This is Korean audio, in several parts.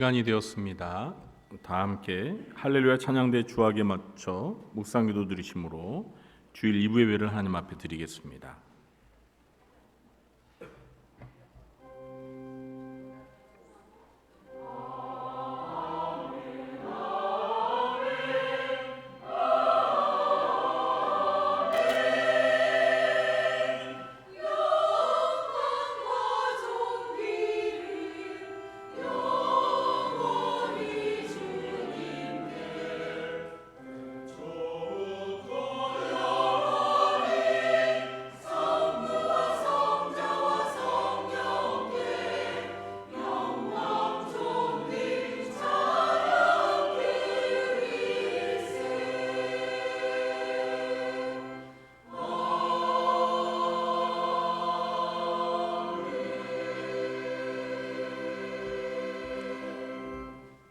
시간이 되었습니다. 다 함께 할렐루야 찬양대 주악에 맞춰 묵상기도 드리심으로 주일 2부 예배를 하나님 앞에 드리겠습니다.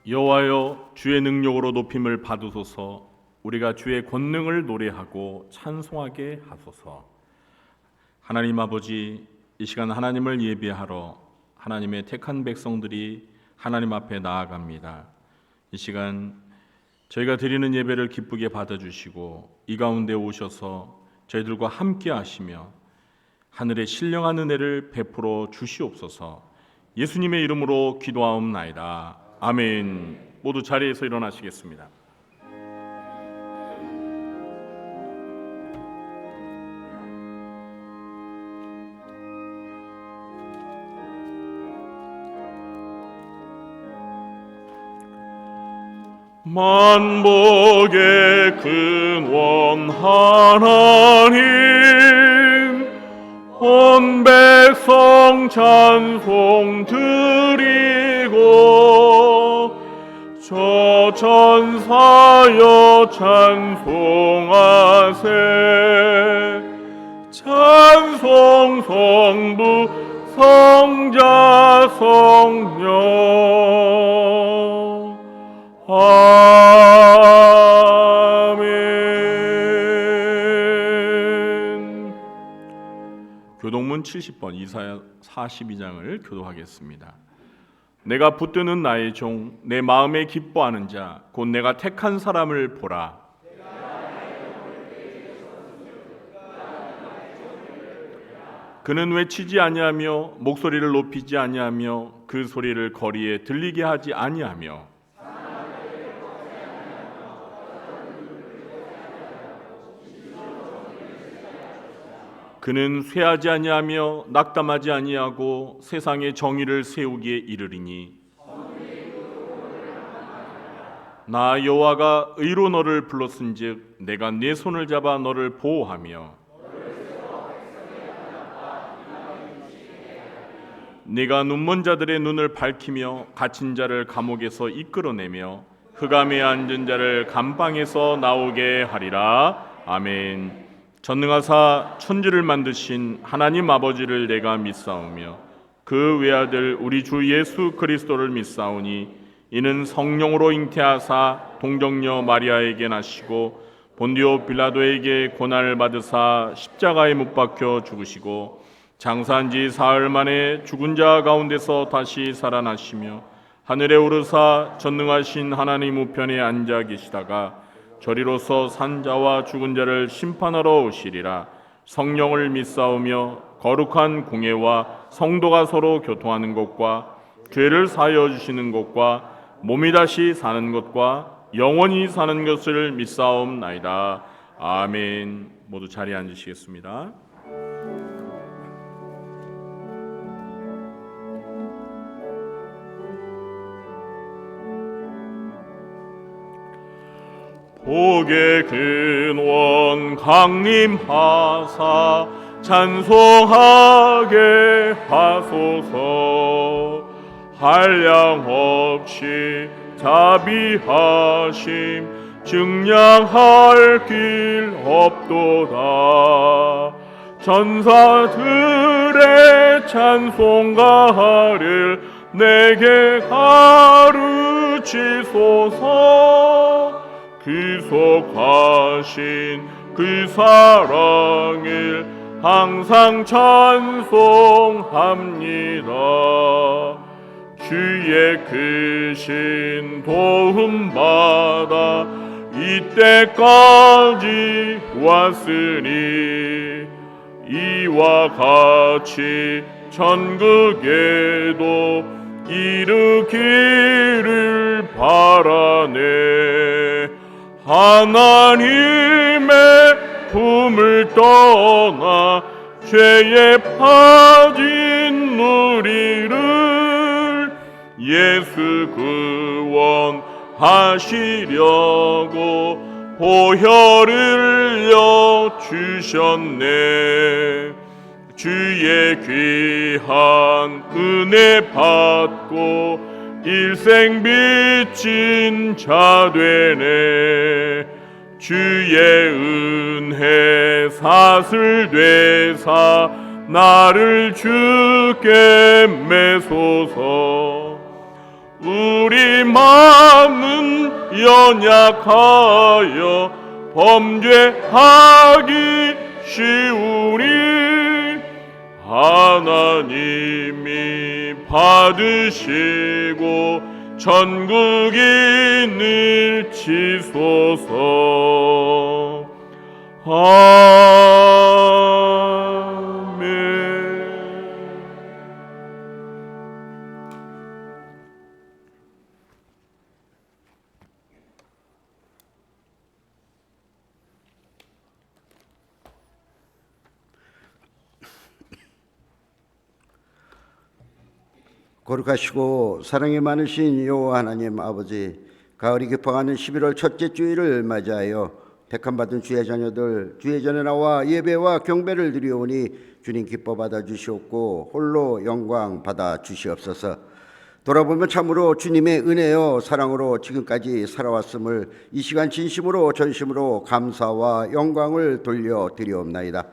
여호와여, 주의 능력으로 높임을 받으소서. 우리가 주의 권능을 노래하고 찬송하게 하소서. 하나님 아버지, 이 시간 하나님을 예배하러 하나님의 택한 백성들이 하나님 앞에 나아갑니다. 이 시간 저희가 드리는 예배를 기쁘게 받아주시고 이 가운데 오셔서 저희들과 함께 하시며 하늘의 신령한 은혜를 베풀어 주시옵소서. 예수님의 이름으로 기도하옵나이다. 아멘. 모두 자리에서 일어나시겠습니다. 만복의 근원 하나님, 온 백성 찬송 드리고 저 천사여 찬송하세. 찬송 성부 성자 성령. 아멘. 교동문 70번 이사야 42장을 교도하겠습니다. 내가 붙드는 나의 종, 내 마음에 기뻐하는 자, 곧 내가 택한 사람을 보라. 그는 외치지 아니하며 목소리를 높이지 아니하며 그 소리를 거리에 들리게 하지 아니하며 그는 쇠하지 아니하며 낙담하지 아니하고 세상의 정의를 세우기에 이르리니 나 여호와가 의로 너를 불렀은즉 내가 네 손을 잡아 너를 보호하며 네가 눈먼 자들의 눈을 밝히며 갇힌 자를 감옥에서 이끌어내며 흑암에 앉은 자를 감방에서 나오게 하리라. 아멘. 전능하사 천지를 만드신 하나님 아버지를 내가 믿사오며 그 외아들 우리 주 예수 그리스도를 믿사오니 이는 성령으로 잉태하사 동정녀 마리아에게 나시고 본디오 빌라도에게 고난을 받으사 십자가에 못 박혀 죽으시고 장사한 지 사흘 만에 죽은 자 가운데서 다시 살아나시며 하늘에 오르사 전능하신 하나님 우편에 앉아 계시다가 저리로서 산 자와 죽은 자를 심판하러 오시리라. 성령을 믿사오며 거룩한 공예와 성도가 서로 교통하는 것과 죄를 사하여 주시는 것과 몸이 다시 사는 것과 영원히 사는 것을 믿사옵나이다. 아멘. 모두 자리에 앉으시겠습니다. 복의 근원 강림하사 찬송하게 하소서. 한량 없이 자비하심 증량할 길 없도다. 전사들의 찬송가를 내게 가르치소서. 귀속하신 그 사랑을 항상 찬송합니다. 주의 크신 도움 받아 이때까지 왔으니 이와 같이 천국에도 이르기를 바라네. 하나님의 품을 떠나 죄에 빠진 우리를 예수 구원하시려고 보혈을 여주셨네. 주의 귀한 은혜 받고 일생 빚진 자 되네. 주의 은혜 사슬되사 나를 주께 매소서. 우리 마음은 연약하여 범죄하기 쉬우니 하나님이 받으시고 천국인을 치소서. 아멘. 거룩하시고 사랑이 많으신 여호와 하나님 아버지, 가을이 깊어가는 11월 첫째 주일을 맞이하여 택함받은 주의 자녀들 주의 전에 나와 예배와 경배를 드리오니 주님 기뻐 받아 주시옵고 홀로 영광 받아 주시옵소서. 돌아보면 참으로 주님의 은혜요 사랑으로 지금까지 살아왔음을 이 시간 진심으로 전심으로 감사와 영광을 돌려드리옵나이다.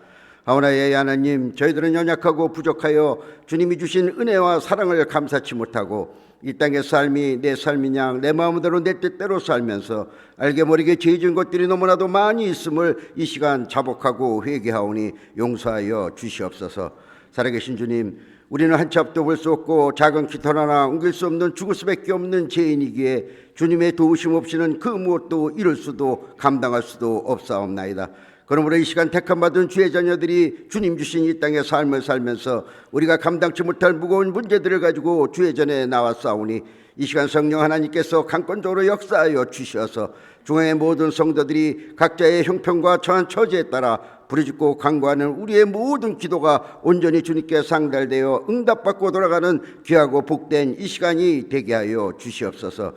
하오나의 하나님, 저희들은 연약하고 부족하여 주님이 주신 은혜와 사랑을 감사치 못하고 이 땅의 삶이 내 삶인 양 내 마음대로 내 뜻대로 살면서 알게 모르게 죄진 것들이 너무나도 많이 있음을 이 시간 자복하고 회개하오니 용서하여 주시옵소서. 살아계신 주님, 우리는 한 치 앞도 볼 수 없고 작은 깃털 하나 옮길 수 없는 죽을 수밖에 없는 죄인이기에 주님의 도우심 없이는 그 무엇도 이룰 수도 감당할 수도 없사옵나이다. 그러므로 이 시간 택함받은 주의 자녀들이 주님 주신 이 땅의 삶을 살면서 우리가 감당치 못할 무거운 문제들을 가지고 주의 전에 나왔사오니 이 시간 성령 하나님께서 강권적으로 역사하여 주셔서 중앙의 모든 성도들이 각자의 형편과 처한 처지에 따라 부르짖고 간구하는 우리의 모든 기도가 온전히 주님께 상달되어 응답받고 돌아가는 귀하고 복된 이 시간이 되게 하여 주시옵소서.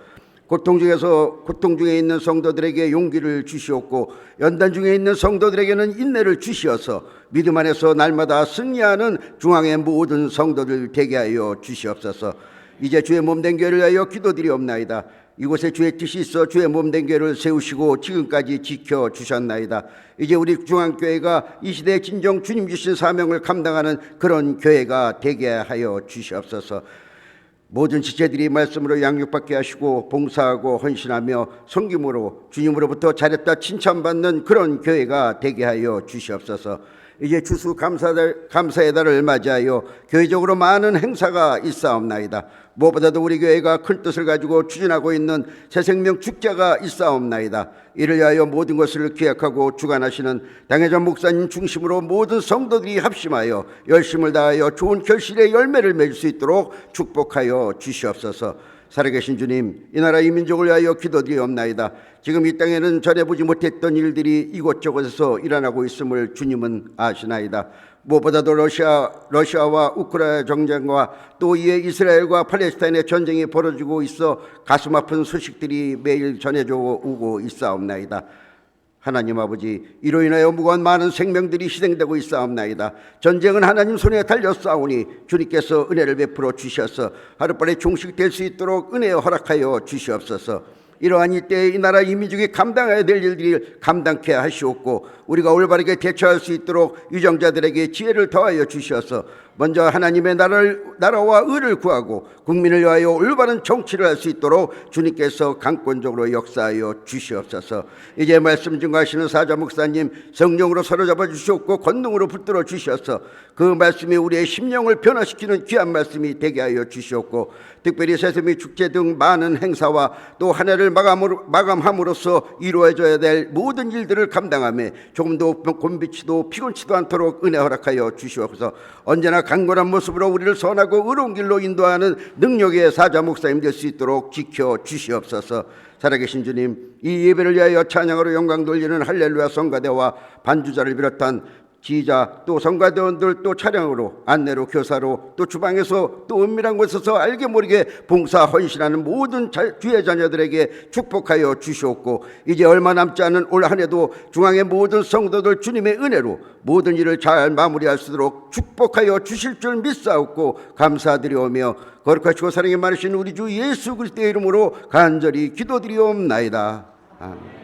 고통 중에 있는 성도들에게 용기를 주시옵고 연단 중에 있는 성도들에게는 인내를 주시어서 믿음 안에서 날마다 승리하는 중앙의 모든 성도들 되게 하여 주시옵소서. 이제 주의 몸된 교회를 위하여 기도드리옵나이다. 이곳에 주의 뜻이 있어 주의 몸된 교회를 세우시고 지금까지 지켜주셨나이다. 이제 우리 중앙교회가 이 시대에 진정 주님 주신 사명을 감당하는 그런 교회가 되게 하여 주시옵소서. 모든 지체들이 말씀으로 양육받게 하시고 봉사하고 헌신하며 섬김으로 주님으로부터 잘했다 칭찬받는 그런 교회가 되게 하여 주시옵소서. 이제 추수 감사의 달을 맞이하여 교회적으로 많은 행사가 있사옵나이다. 무엇보다도 우리 교회가 큰 뜻을 가지고 추진하고 있는 새생명 축제가 있사옵나이다. 이를 위하여 모든 것을 기획하고 주관하시는 당회장 목사님 중심으로 모든 성도들이 합심하여 열심을 다하여 좋은 결실의 열매를 맺을 수 있도록 축복하여 주시옵소서. 살아계신 주님, 이 나라 이 민족을 위하여 기도드리옵나이다. 지금 이 땅에는 전해보지 못했던 일들이 이곳저곳에서 일어나고 있음을 주님은 아시나이다. 무엇보다도 러시아와 우크라이나 전쟁과 또 이에 이스라엘과 팔레스타인의 전쟁이 벌어지고 있어 가슴 아픈 소식들이 매일 전해져 오고 있사옵나이다. 하나님 아버지, 이로 인하여 무고한 많은 생명들이 희생되고 있사옵나이다. 전쟁은 하나님 손에 달렸사오니 주님께서 은혜를 베풀어 주셔서 하루빨리 종식될 수 있도록 은혜 허락하여 주시옵소서. 이러한 이때에 이 나라 이민족이 감당해야 될 일들을 감당케 하시옵고 우리가 올바르게 대처할 수 있도록 유정자들에게 지혜를 더하여 주시어서 먼저 하나님의 나라와 의를 구하고 국민을 위하여 올바른 정치를 할 수 있도록 주님께서 강권적으로 역사하여 주시옵소서. 이제 말씀 증거하시는 사자 목사님 성령으로 사로잡아 주시옵고 권능으로 붙들어 주셔서 그 말씀이 우리의 심령을 변화시키는 귀한 말씀이 되게 하여 주시옵고 특별히 세세미 축제 등 많은 행사와 또 한 해를 마감함으로써 이루어져야 될 모든 일들을 감당하며 조금도 곤비치도 피곤치도 않도록 은혜 허락하여 주시옵소서. 언제나 강건한 모습으로 우리를 선하고 의로운 길로 인도하는 능력의 사자 목사님 될 수 있도록 지켜 주시옵소서. 살아계신 주님, 이 예배를 위하여 찬양으로 영광 돌리는 할렐루야 성가대와 반주자를 비롯한 지휘자 또 성가대원들 또 차량으로 안내로 교사로 또 주방에서 또 은밀한 곳에서 알게 모르게 봉사 헌신하는 모든 주의 자녀들에게 축복하여 주시옵고 이제 얼마 남지 않은 올 한 해도 중앙의 모든 성도들 주님의 은혜로 모든 일을 잘 마무리할 수 있도록 축복하여 주실 줄 믿사옵고 감사드리오며 거룩하시고 사랑이 많으신 우리 주 예수 그리스도의 이름으로 간절히 기도드리옵나이다. 아멘.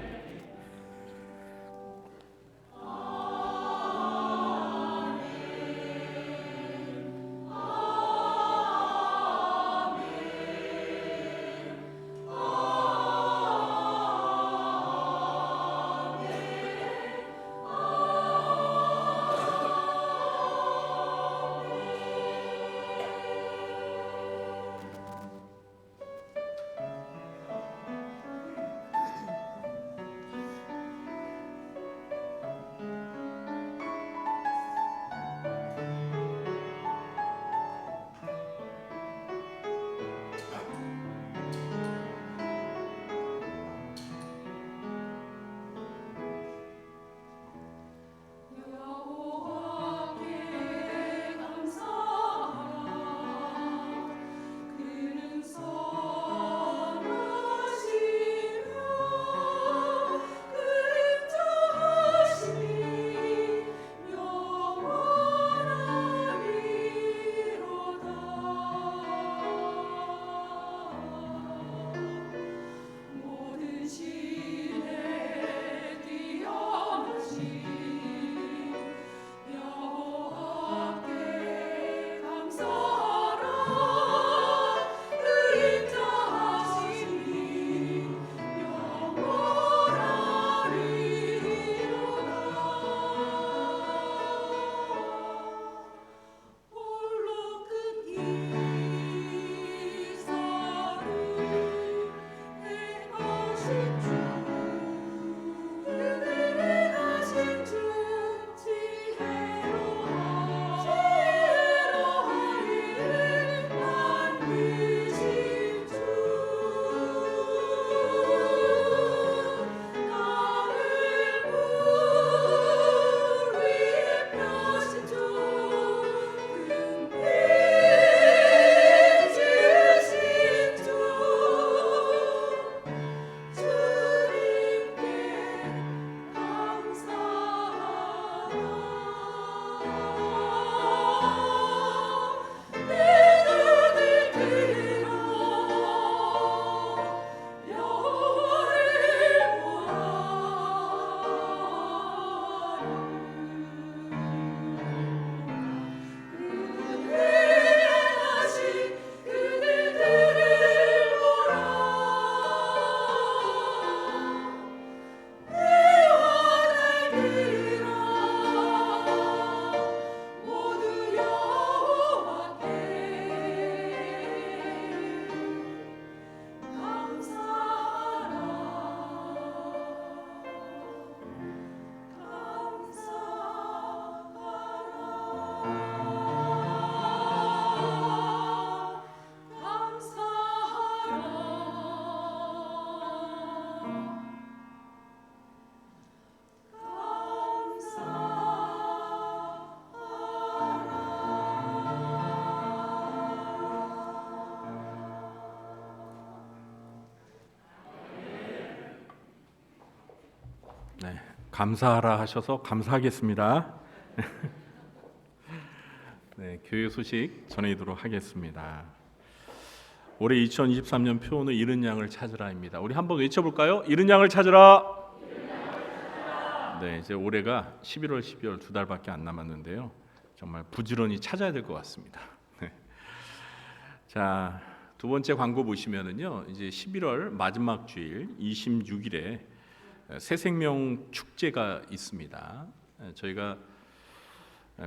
네, 감사하라 하셔서 감사하겠습니다. 네, 교회 소식 전해드리도록 하겠습니다. 올해 2023년 표어는 이른 양을 찾으라입니다. 우리 한번 외쳐볼까요? 이른 양을 찾으라. 네, 이제 올해가 11월, 12월 두 달밖에 안 남았는데요. 정말 부지런히 찾아야 될 것 같습니다. 네. 자, 두 번째 광고 보시면은요, 이제 11월 마지막 주일 26일에 새생명 축제가 있습니다. 저희가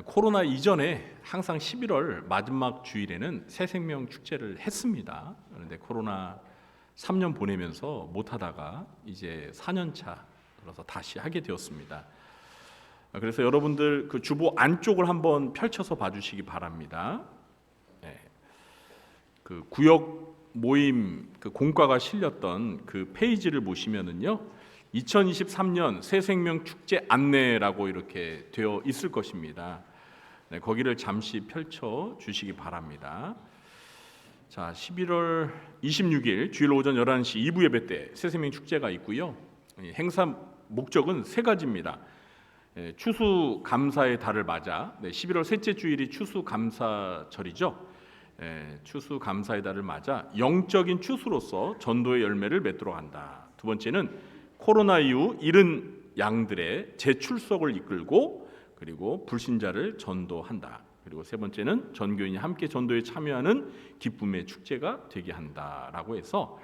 코로나 이전에 항상 11월 마지막 주일에는 새생명 축제를 했습니다. 그런데 코로나 3년 보내면서 못하다가 이제 4년 차 들어서 다시 하게 되었습니다. 그래서 여러분들 그 주보 안쪽을 한번 펼쳐서 봐주시기 바랍니다. 그 구역 모임 그 공과가 실렸던 그 페이지를 보시면은요, 2023년 새생명 축제 안내라고 이렇게 되어 있을 것입니다. 네, 거기를 잠시 펼쳐 주시기 바랍니다. 자, 11월 26일 주일 오전 11시 2부 예배 때 새생명 축제가 있고요. 행사 목적은 세 가지입니다. 추수감사의 달을 맞아 11월 셋째 주일이 추수감사절이죠. 추수감사의 달을 맞아 영적인 추수로서 전도의 열매를 맺도록 한다. 두 번째는 코로나 이후 잃은 양들의 재출석을 이끌고 그리고 불신자를 전도한다. 그리고 세 번째는 전교인이 함께 전도에 참여하는 기쁨의 축제가 되게 한다라고 해서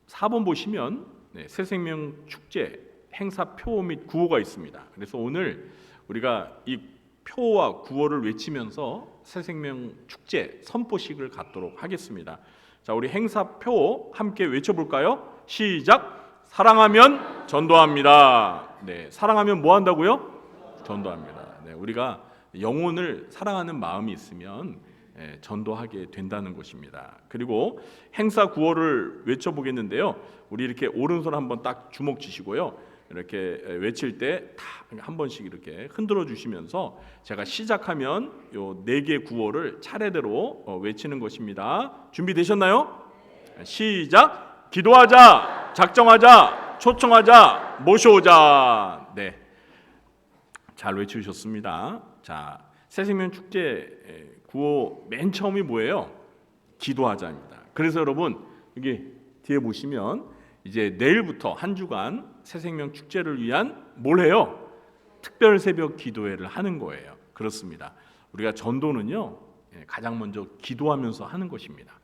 4번 보시면 새생명 축제 행사표 및 구호가 있습니다. 그래서 오늘 우리가 이 표와 구호를 외치면서 새생명 축제 선포식을 갖도록 하겠습니다. 자, 우리 행사표 함께 외쳐볼까요? 시작! 사랑하면 전도합니다. 네, 사랑하면 뭐 한다고요? 전도합니다. 네, 우리가 영혼을 사랑하는 마음이 있으면 전도하게 된다는 것입니다. 그리고 행사 구호를 외쳐보겠는데요. 우리 이렇게 오른손 한번 딱 주먹 쥐시고요. 이렇게 외칠 때 다 한 번씩 이렇게 흔들어 주시면서 제가 시작하면 요 4개 구호를 차례대로 외치는 것입니다. 준비되셨나요? 시작! 기도하자, 작정하자, 초청하자, 모셔오자. 네, 잘 외치셨습니다. 자, 새생명 축제 구호 맨 처음이 뭐예요? 기도하자입니다. 그래서 여러분 여기 뒤에 보시면 이제 내일부터 한 주간 새생명 축제를 위한 뭘 해요? 특별 새벽 기도회를 하는 거예요. 그렇습니다. 우리가 전도는요, 가장 먼저 기도하면서 하는 것입니다.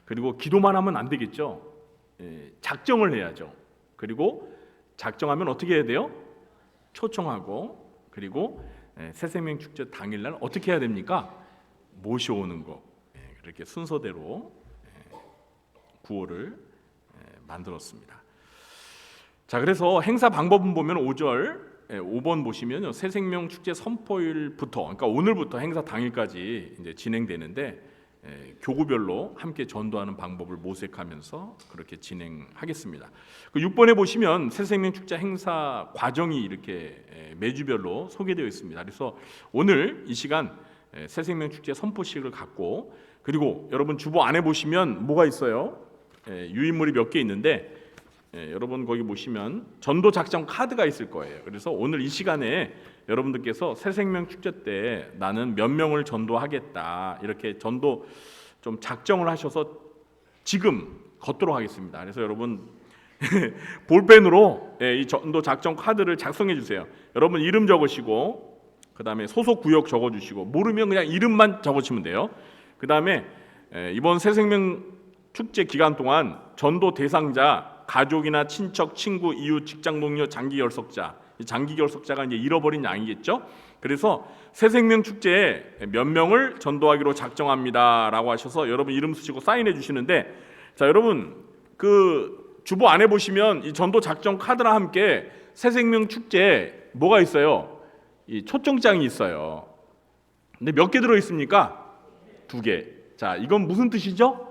그리고 기도만 하면 안 되겠죠. 작정을 해야죠. 그리고 작정하면 어떻게 해야 돼요? 초청하고, 그리고 새생명 축제 당일날 어떻게 해야 됩니까? 모셔오는 거. 그렇게 순서대로 구호를 만들었습니다. 자, 그래서 행사 방법은 보면 5번 보시면요, 새생명 축제 선포일부터, 그러니까 오늘부터 행사 당일까지 이제 진행되는데 교구별로 함께 전도하는 방법을 모색하면서 그렇게 진행하겠습니다. 그 6번에 보시면 새생명 축제 행사 과정이 이렇게 매주별로 소개되어 있습니다. 그래서 오늘 이 시간 새생명 축제 선포식을 갖고, 그리고 여러분 주보 안에 보시면 뭐가 있어요? 유인물이 몇 개 있는데 여러분 거기 보시면 전도 작정 카드가 있을 거예요. 그래서 오늘 이 시간에 여러분들께서 새생명 축제 때 나는 몇 명을 전도하겠다 이렇게 전도 좀 작정을 하셔서 지금 걷도록 하겠습니다. 그래서 여러분 볼펜으로 이 전도 작정 카드를 작성해 주세요. 여러분 이름 적으시고 그 다음에 소속 구역 적어주시고, 모르면 그냥 이름만 적으시면 돼요. 그 다음에 이번 새생명 축제 기간 동안 전도 대상자, 가족이나 친척, 친구, 이웃, 직장 동료, 장기 결석자, 장기 결석자가 이제 잃어버린 양이겠죠. 그래서 새생명 축제에 몇 명을 전도하기로 작정합니다라고 하셔서 여러분 이름 쓰시고 사인해 주시는데, 자, 여러분 그 주보 안에 보시면 이 전도 작정 카드랑 함께 새생명 축제 뭐가 있어요? 이 초청장이 있어요. 근데 몇 개 들어 있습니까? 2개. 자, 이건 무슨 뜻이죠?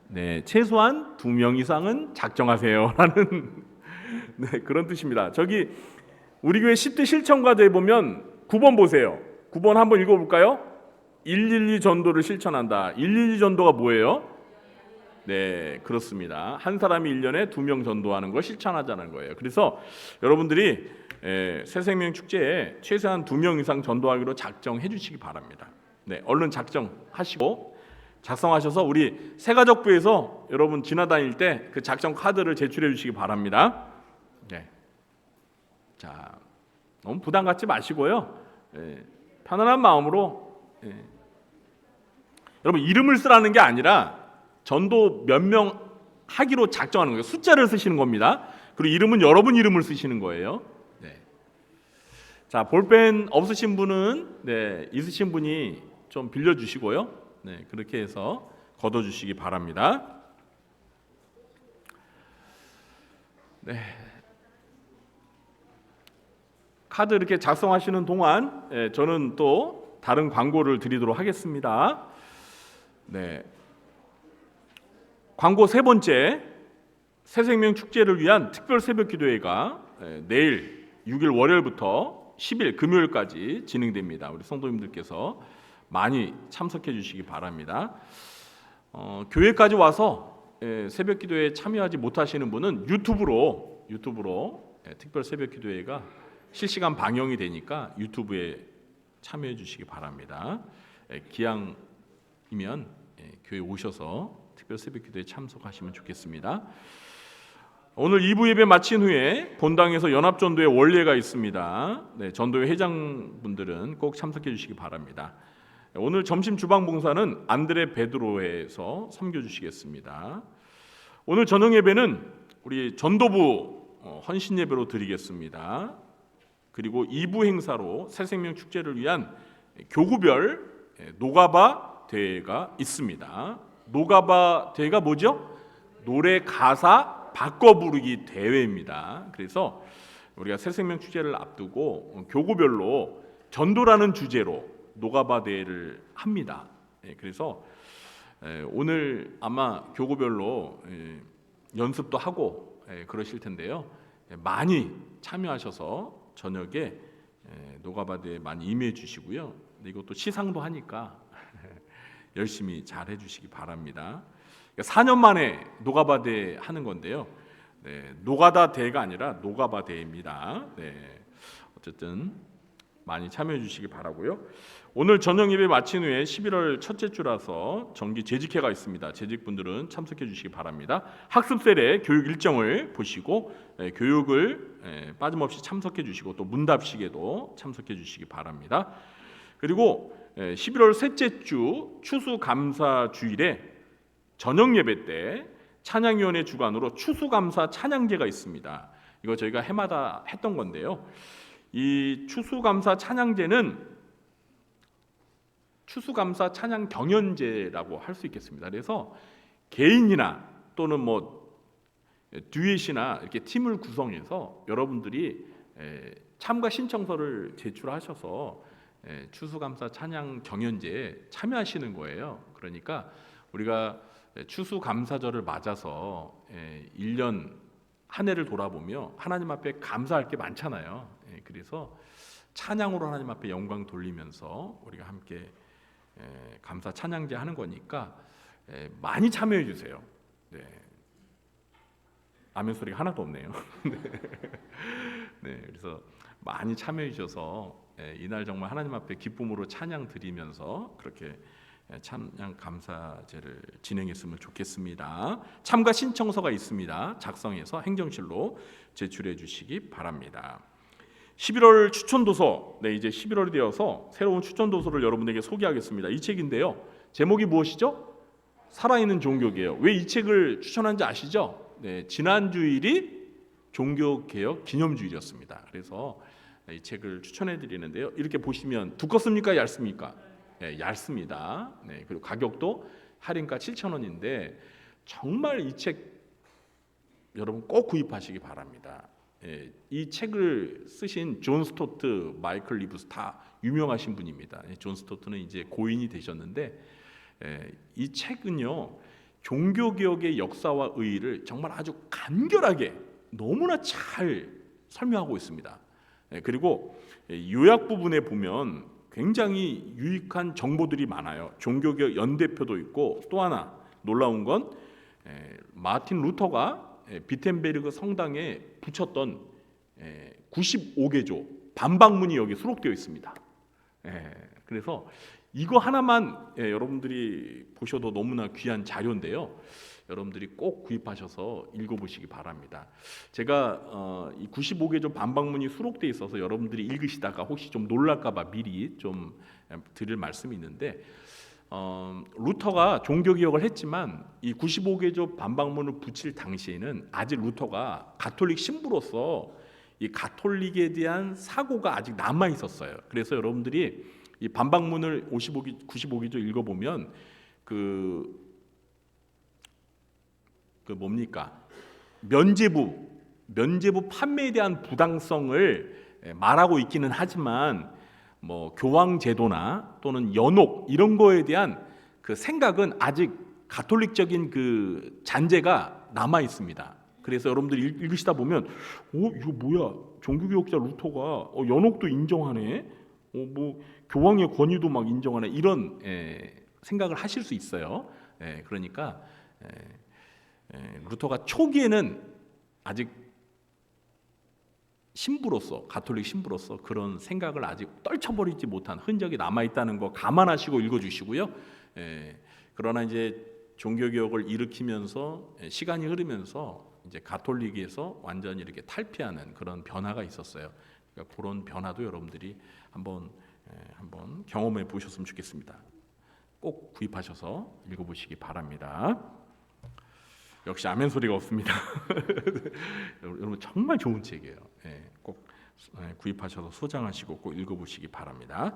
네, 최소한 2명 이상은 작정하세요라는 네, 그런 뜻입니다. 저기 우리 교회 10대 실천과제에 보면 9번 보세요. 9번 한번 읽어볼까요? 112 전도를 실천한다. 112 전도가 뭐예요? 네, 그렇습니다. 한 사람이 1년에 2명 전도하는 걸 실천하자는 거예요. 그래서 여러분들이 새생명 축제에 최소한 2명 이상 전도하기로 작정해 주시기 바랍니다. 네, 얼른 작정하시고, 작성하셔서 우리 새가족부에서 여러분 지나다닐 때 그 작성 카드를 제출해 주시기 바랍니다. 네. 자, 너무 부담 갖지 마시고요. 편안한 마음으로 여러분 이름을 쓰라는 게 아니라 전도 몇 명 하기로 작정하는 거예요. 숫자를 쓰시는 겁니다. 그리고 이름은 여러분 이름을 쓰시는 거예요. 네. 자, 볼펜 없으신 분은 있으신 분이 좀 빌려주시고요. 네, 그렇게 해서 걷어주시기 바랍니다. 네. 카드 이렇게 작성하시는 동안 저는 또 다른 광고를 드리도록 하겠습니다. 네. 광고 세 번째, 새생명 축제를 위한 특별 새벽 기도회가 내일 6일 월요일부터 10일 금요일까지 진행됩니다. 우리 성도님들께서 많이 참석해 주시기 바랍니다. 교회까지 와서 새벽 기도회에 참여하지 못하시는 분은 유튜브로 특별 새벽 기도회가 실시간 방영이 되니까 유튜브에 참여해 주시기 바랍니다. 기왕이면 교회 오셔서 특별 새벽 기도에 참석하시면 좋겠습니다. 오늘 2부 예배 마친 후에 본당에서 연합전도회 원례가 있습니다. 네, 전도회 회장분들은 꼭 참석해 주시기 바랍니다. 오늘 점심 주방 봉사는 안드레 베드로에서 섬겨주시겠습니다. 오늘 저녁 예배는 우리 전도부 헌신 예배로 드리겠습니다. 그리고 2부 행사로 새생명 축제를 위한 교구별 노가바 대회가 있습니다. 노가바 대회가 뭐죠? 노래 가사 바꿔 부르기 대회입니다. 그래서 우리가 새생명 축제를 앞두고 교구별로 전도라는 주제로 노가바 대회를 합니다. 그래서 오늘 아마 교구별로 연습도 하고 그러실 텐데요. 많이 참여하셔서 저녁에 노가바 대회 많이 임해 주시고요. 이것도 시상도 하니까 열심히 잘 해주시기 바랍니다. 4년 만에 노가바 대회 하는 건데요. 노가다 대회가 아니라 노가바 대회입니다. 어쨌든 많이 참여해 주시기 바라고요. 오늘 저녁 예배 마친 후에 11월 첫째 주라서 정기 재직회가 있습니다. 재직분들은 참석해 주시기 바랍니다. 학습셀의 교육 일정을 보시고 교육을 빠짐없이 참석해 주시고 또 문답식에도 참석해 주시기 바랍니다. 그리고 11월 셋째 주 추수감사 주일에 저녁 예배 때 찬양위원회 주관으로 추수감사 찬양제가 있습니다. 이거 저희가 해마다 했던 건데요. 이 추수감사 찬양제는 추수감사 찬양 경연제라고 할 수 있겠습니다. 그래서 개인이나 또는 뭐 듀엣이나 이렇게 팀을 구성해서 여러분들이 참가 신청서를 제출하셔서 추수감사 찬양 경연제에 참여하시는 거예요. 그러니까 우리가 추수감사절을 맞아서 1년 한 해를 돌아보며 하나님 앞에 감사할 게 많잖아요. 그래서 찬양으로 하나님 앞에 영광 돌리면서 우리가 함께 감사 찬양제 하는 거니까 많이 참여해 주세요. 아멘 소리가 하나도 없네요. 그래서 많이 참여해 주셔서 이날 정말 하나님 앞에 기쁨으로 찬양 드리면서 그렇게 찬양 감사제를 진행했으면 좋겠습니다. 참가 신청서가 있습니다. 작성해서 행정실로 제출해 주시기 바랍니다. 11월 추천도서, 이제 11월이 되어서 새로운 추천도서를 여러분에게 소개하겠습니다. 이 책인데요. 제목이 무엇이죠? 살아있는 종교개혁. 왜 이 책을 추천한지 아시죠? 지난 주일이 종교개혁 기념주일이었습니다. 그래서 이 책을 추천해 드리는데요. 이렇게 보시면 두껍습니까? 얇습니까? 얇습니다. 그리고 가격도 할인가 7,000원인데 정말 이 책 여러분 꼭 구입하시기 바랍니다. 이 책을 쓰신 존 스토트, 마이클 리브스 다 유명하신 분입니다. 존 스토트는 이제 고인이 되셨는데 이 책은요 종교개혁의 역사와 의의를 정말 아주 간결하게 너무나 잘 설명하고 있습니다. 그리고 요약 부분에 보면 굉장히 유익한 정보들이 많아요. 종교개혁 연대표도 있고 또 하나 놀라운 건 마틴 루터가 비텐베르그 성당에 붙였던 95개조 반박문이 여기 수록되어 있습니다. 그래서 이거 하나만 여러분들이 보셔도 너무나 귀한 자료인데요. 여러분들이 꼭 구입하셔서 읽어보시기 바랍니다. 제가 이 95개조 반박문이 수록돼 있어서 여러분들이 읽으시다가 혹시 좀 놀랄까봐 미리 좀 드릴 말씀이 있는데, 루터가 종교개혁을 했지만 이 95개조 반박문을 붙일 당시에는 아직 루터가 가톨릭 신부로서 이 가톨릭에 대한 사고가 아직 남아 있었어요. 그래서 여러분들이 이 반박문을 95개조 읽어보면 그 뭡니까? 면죄부 판매에 대한 부당성을 말하고 있기는 하지만 뭐 교황 제도나 또는 연옥 이런 거에 대한 그 생각은 아직 가톨릭적인 그 잔재가 남아 있습니다. 그래서 여러분들이 읽으시다 보면 이거 뭐야? 종교개혁자 루터가 연옥도 인정하네. 뭐 교황의 권위도 막 인정하네. 이런 생각을 하실 수 있어요. 그러니까 루터가 초기에는 아직 신부로서 가톨릭 신부로서 그런 생각을 아직 떨쳐버리지 못한 흔적이 남아 있다는 거 감안하시고 읽어주시고요. 그러나 이제 종교개혁을 일으키면서 시간이 흐르면서 이제 가톨릭에서 완전히 이렇게 탈피하는 그런 변화가 있었어요. 그러니까 그런 변화도 여러분들이 한번 경험해 보셨으면 좋겠습니다. 꼭 구입하셔서 읽어보시기 바랍니다. 역시 아멘 소리가 없습니다. 여러분 정말 좋은 책이에요. 꼭 구입하셔서 소장하시고 꼭 읽어보시기 바랍니다.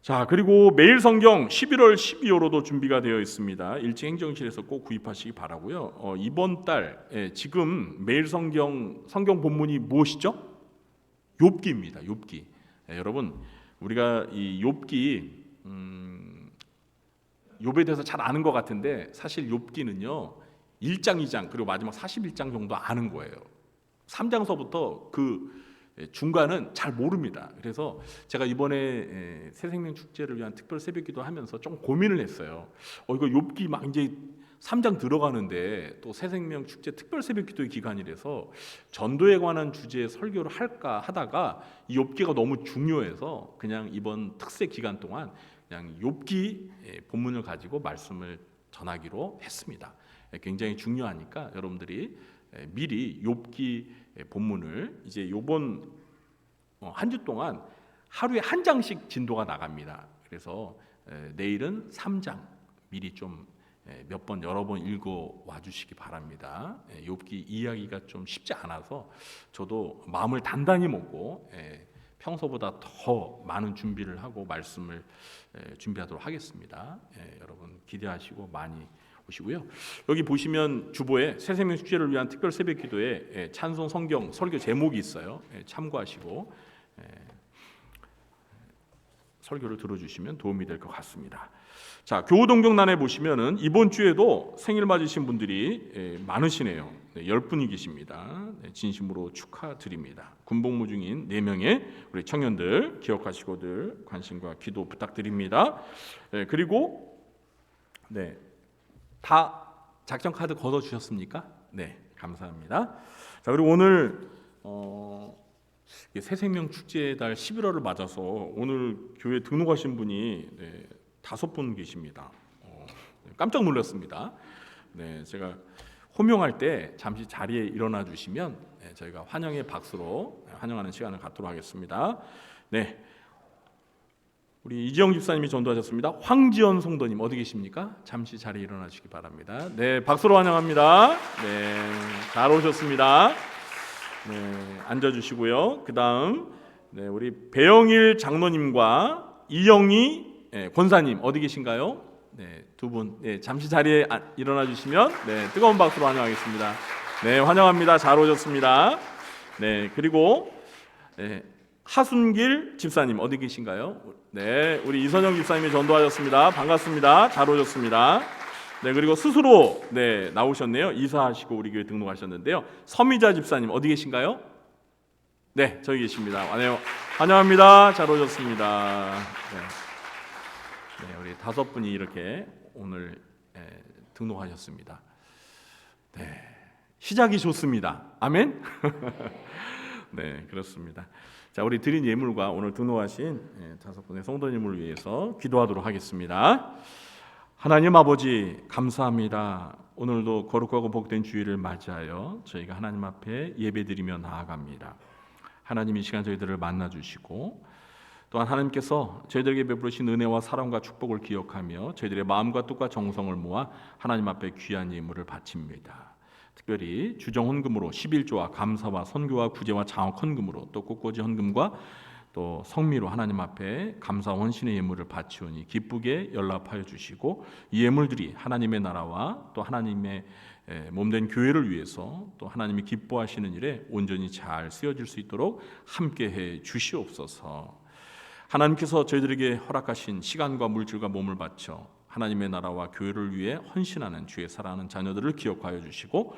자, 그리고 매일 성경 11월 12호로도 준비가 되어 있습니다. 일찍행정실에서 꼭 구입하시기 바라고요. 이번 달 지금 매일 성경 본문이 무엇이죠? 욥기입니다. 욥기. 여러분 우리가 이 욥기 욥에 대해서 잘 아는 것 같은데 사실 욥기는요 1장, 2장 그리고 마지막 41장 정도 아는 거예요. 3장서부터 그 중간은 잘 모릅니다. 그래서 제가 이번에 새생명 축제를 위한 특별 새벽기도 하면서 좀 고민을 했어요. 이거 욥기 막 이제 3장 들어가는데 또 새생명 축제 특별 새벽기도의 기간이라서 전도에 관한 주제의 설교를 할까 하다가 이 욥기가 너무 중요해서 그냥 이번 특세 기간 동안 그냥 욥기 본문을 가지고 말씀을 전하기로 했습니다. 굉장히 중요하니까 여러분들이 미리 욥기 본문을 이제 요번 한 주 동안 하루에 한 장씩 진도가 나갑니다. 그래서 내일은 3장 미리 좀 몇 번 여러 번 읽어 와 주시기 바랍니다. 욥기 이야기가 좀 쉽지 않아서 저도 마음을 단단히 먹고 평소보다 더 많은 준비를 하고 말씀을 준비하도록 하겠습니다. 여러분 기대하시고 많이 보시고요. 여기 보시면 주보에 새생명 축제를 위한 특별 새벽기도에 찬송 성경 설교 제목이 있어요. 참고하시고 설교를 들어주시면 도움이 될 것 같습니다. 자, 교우동정란에 보시면은 이번 주에도 생일 맞으신 분들이 많으시네요. 10분이 계십니다. 진심으로 축하드립니다. 군복무 중인 4명의 우리 청년들 기억하시고들 관심과 기도 부탁드립니다. 그리고 다 작전 카드 걷어 주셨습니까? 네, 감사합니다. 자, 그리고 오늘 새생명 축제의 달 11월을 맞아서 오늘 교회 등록하신 분이 5분 계십니다. 깜짝 놀랐습니다. 제가 호명할 때 잠시 자리에 일어나 주시면 저희가 환영의 박수로 환영하는 시간을 갖도록 하겠습니다. 우리 이지영 집사님이 전도하셨습니다. 황지연 성도님 어디 계십니까? 잠시 자리에 일어나 주시기 바랍니다. 박수로 환영합니다. 잘 오셨습니다. 앉아주시고요. 그 다음 우리 배영일 장로님과 이영희 권사님 어디 계신가요? 두 분 잠시 자리에 일어나 주시면 뜨거운 박수로 환영하겠습니다. 환영합니다. 잘 오셨습니다. 그리고 하순길 집사님 어디 계신가요? 우리 이선영 집사님이 전도하셨습니다. 반갑습니다. 잘 오셨습니다. 그리고 스스로 나오셨네요. 이사하시고 우리 교회 등록하셨는데요. 서미자 집사님 어디 계신가요? 저기 계십니다. 환영합니다. 잘 오셨습니다. 우리 5분이 이렇게 오늘 등록하셨습니다. 시작이 좋습니다. 아멘. 그렇습니다. 자, 우리 드린 예물과 오늘 등록하신 5분의 성도님을 위해서 기도하도록 하겠습니다. 하나님 아버지 감사합니다. 오늘도 거룩하고 복된 주일을 맞이하여 저희가 하나님 앞에 예배드리며 나아갑니다. 하나님 이 시간 저희들을 만나주시고 또한 하나님께서 저희들에게 베푸신 은혜와 사랑과 축복을 기억하며 저희들의 마음과 뜻과 정성을 모아 하나님 앞에 귀한 예물을 바칩니다. 특별히 주정 헌금으로 11조와 감사와 선교와 구제와 장학 헌금으로 또 꽃꽂이 헌금과 또 성미로 하나님 앞에 감사 원신의 예물을 바치오니 기쁘게 연락하여 주시고 이 예물들이 하나님의 나라와 또 하나님의 몸된 교회를 위해서 또 하나님이 기뻐하시는 일에 온전히 잘 쓰여질 수 있도록 함께해 주시옵소서. 하나님께서 저희들에게 허락하신 시간과 물질과 몸을 바쳐 하나님의 나라와 교회를 위해 헌신하는 주의 사랑하는 자녀들을 기억하여 주시고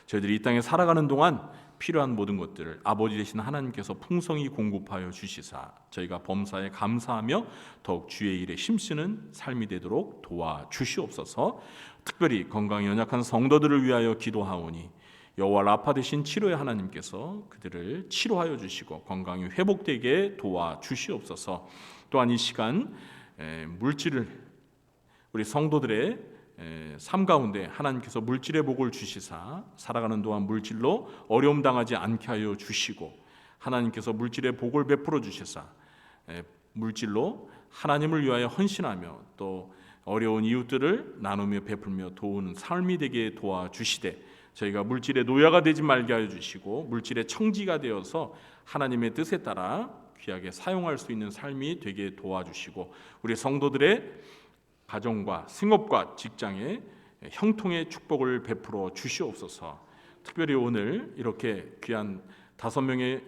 저희들이 이 땅에 살아가는 동안 필요한 모든 것들을 아버지 되신 하나님께서 풍성히 공급하여 주시사 저희가 범사에 감사하며 더욱 주의 일에 힘쓰는 삶이 되도록 도와주시옵소서. 특별히 건강이 연약한 성도들을 위하여 기도하오니 여호와 라파 되신 치료의 하나님께서 그들을 치료하여 주시고 건강이 회복되게 도와주시옵소서. 또한 이 시간 물질을 우리 성도들의 삶 가운데 하나님께서 물질의 복을 주시사 살아가는 동안 물질로 어려움 당하지 않게 하여 주시고 하나님께서 물질의 복을 베풀어 주시사 물질로 하나님을 위하여 헌신하며 또 어려운 이웃들을 나누며 베풀며 도우는 삶이 되게 도와주시되 저희가 물질의 노예가 되지 말게 하여 주시고 물질의 청지가 되어서 하나님의 뜻에 따라 귀하게 사용할 수 있는 삶이 되게 도와주시고 우리 성도들의 가정과 생업과 직장에 형통의 축복을 베풀어 주시옵소서. 특별히 오늘 이렇게 귀한 5명의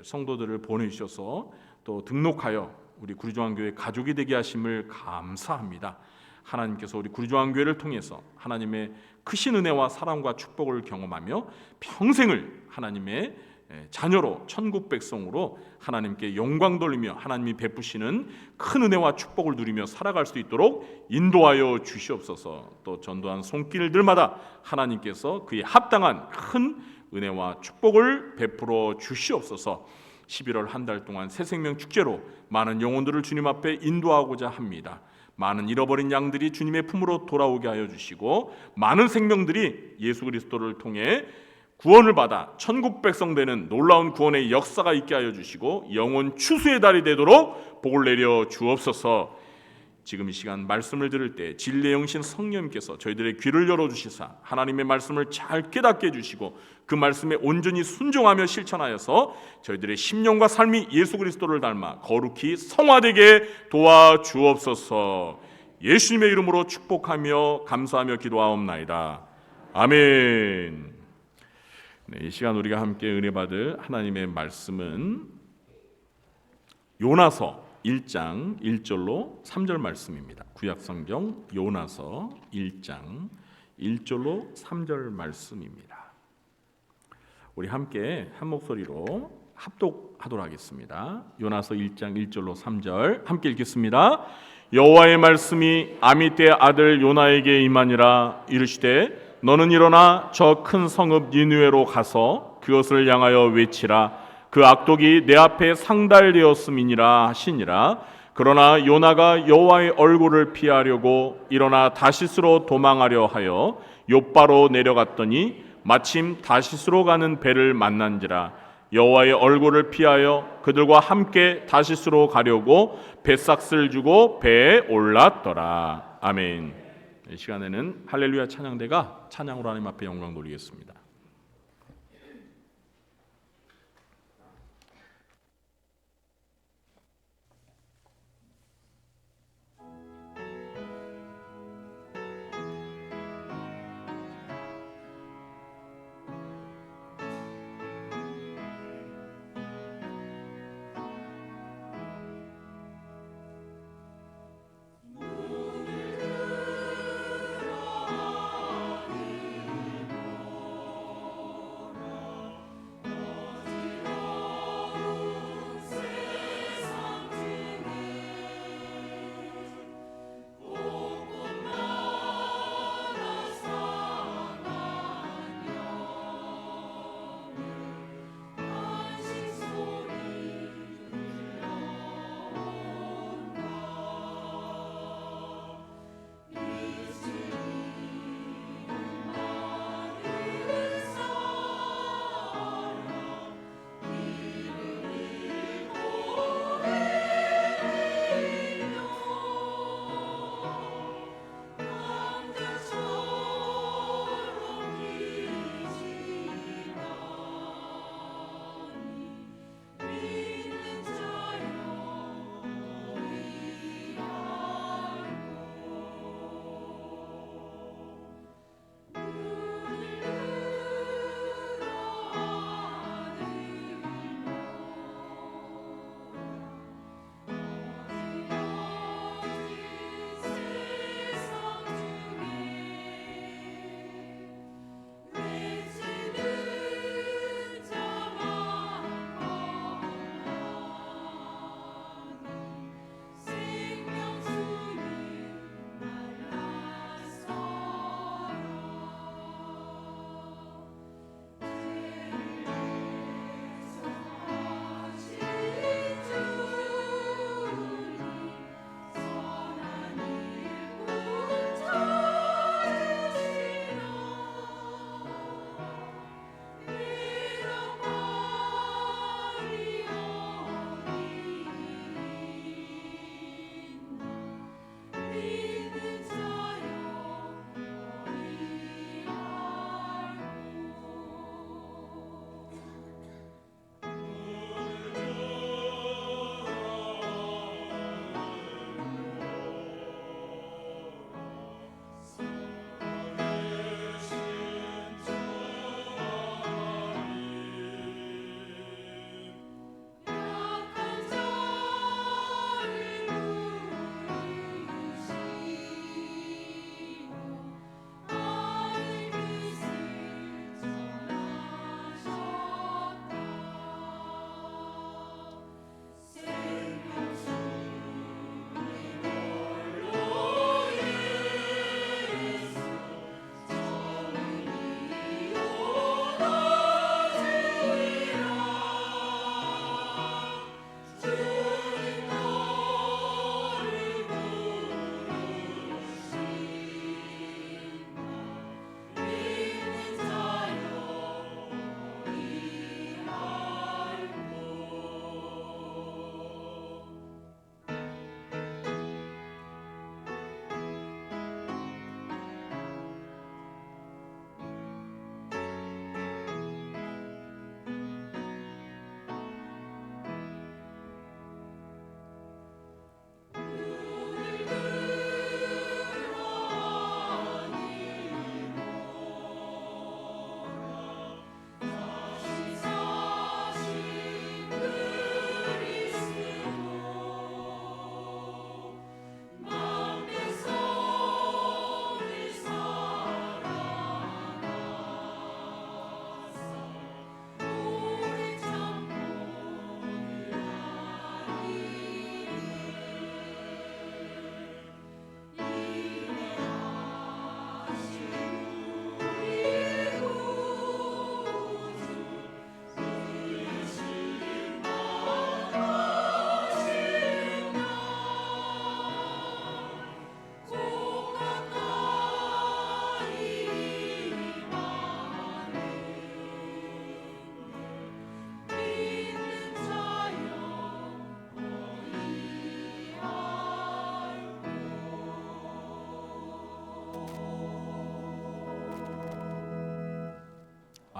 성도들을 보내주셔서 또 등록하여 우리 구리조항교회 가족이 되게 하심을 감사합니다. 하나님께서 우리 구리조항교회를 통해서 하나님의 크신 은혜와 사랑과 축복을 경험하며 평생을 하나님의 자녀로 천국 백성으로 하나님께 영광 돌리며 하나님이 베푸시는 큰 은혜와 축복을 누리며 살아갈 수 있도록 인도하여 주시옵소서. 또 전도한 손길들마다 하나님께서 그에 합당한 큰 은혜와 축복을 베풀어 주시옵소서. 11월 한 달 동안 새생명 축제로 많은 영혼들을 주님 앞에 인도하고자 합니다. 많은 잃어버린 양들이 주님의 품으로 돌아오게 하여 주시고 많은 생명들이 예수 그리스도를 통해 구원을 받아 천국 백성 되는 놀라운 구원의 역사가 있게 하여 주시고 영혼 추수의 달이 되도록 복을 내려 주옵소서. 지금 이 시간 말씀을 들을 때 진리의 영신 성령님께서 저희들의 귀를 열어주시사 하나님의 말씀을 잘 깨닫게 해주시고 그 말씀에 온전히 순종하며 실천하여서 저희들의 심령과 삶이 예수 그리스도를 닮아 거룩히 성화되게 도와주옵소서. 예수님의 이름으로 축복하며 감사하며 기도하옵나이다. 아멘. 네, 이 시간 우리가 함께 은혜 받을 하나님의 말씀은 요나서 1장 1절로 3절 말씀입니다. 구약성경 요나서 1장 1절로 3절 말씀입니다. 우리 함께 한 목소리로 합독하도록 하겠습니다. 요나서 1장 1절로 3절 함께 읽겠습니다. 여호와의 말씀이 아미떼의 아들 요나에게 임하니라. 이르시되 너는 일어나 저 큰 성읍 니느웨로 가서 그것을 향하여 외치라. 그 악독이 내 앞에 상달되었음이니라 하시니라. 그러나 요나가 여호와의 얼굴을 피하려고 일어나 다시스로 도망하려 하여 욥바로 내려갔더니 마침 다시스로 가는 배를 만난지라. 여호와의 얼굴을 피하여 그들과 함께 다시스로 가려고 배삭스를 주고 배에 올랐더라. 아멘. 이 시간에는 할렐루야 찬양대가 찬양으로 하나님 앞에 영광 돌리겠습니다.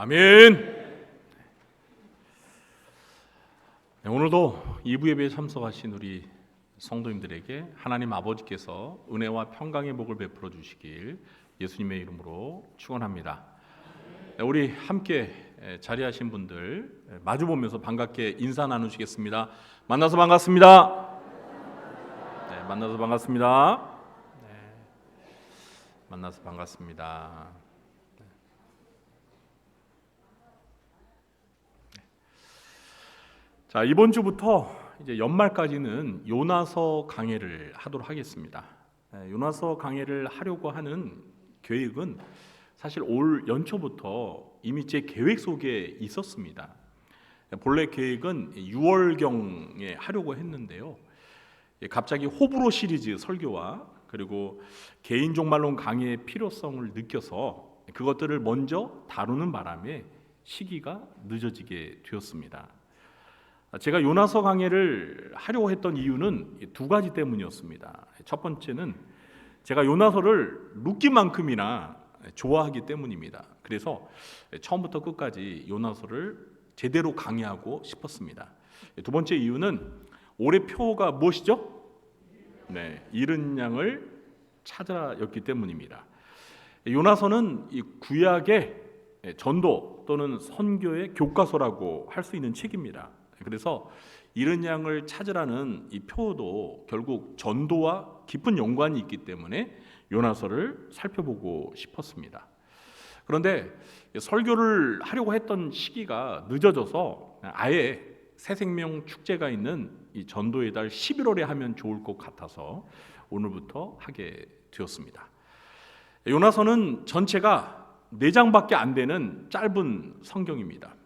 아멘. 네, 오늘도 2부 예배에 참석하신 우리 성도님들에게 하나님 아버지께서 은혜와 평강의 복을 베풀어 주시길 예수님의 이름으로 축원합니다. 네, 우리 함께 자리하신 분들 마주 보면서 반갑게 인사 나누시겠습니다. 만나서 반갑습니다. 네, 만나서 반갑습니다. 네, 만나서 반갑습니다. 자, 이번 주부터 이제 연말까지는 요나서 강해를 하도록 하겠습니다. 요나서 강해를 하려고 하는 계획은 사실 올 연초부터 이미 제 계획 속에 있었습니다. 본래 계획은 6월경에 하려고 했는데요. 갑자기 호불호 시리즈 설교와 그리고 개인 종말론 강해의 필요성을 느껴서 그것들을 먼저 다루는 바람에 시기가 늦어지게 되었습니다. 제가 요나서 강해를 하려고 했던 이유는 두 가지 때문이었습니다. 첫 번째는 제가 요나서를 룻기만큼이나 좋아하기 때문입니다. 그래서 처음부터 끝까지 요나서를 제대로 강해하고 싶었습니다. 두 번째 이유는 올해 표가 무엇이죠? 네, 잃은 양을 찾아였기 때문입니다. 요나서는 이 구약의 전도 또는 선교의 교과서라고 할 수 있는 책입니다. 그래서 잃은 양을 찾으라는 이 표도 결국 전도와 깊은 연관이 있기 때문에 요나서를 살펴보고 싶었습니다. 그런데 설교를 하려고 했던 시기가 늦어져서 아예 새생명 축제가 있는 이 전도의 달 11월에 하면 좋을 것 같아서 오늘부터 하게 되었습니다. 요나서는 전체가 4장밖에 안 되는 짧은 성경입니다.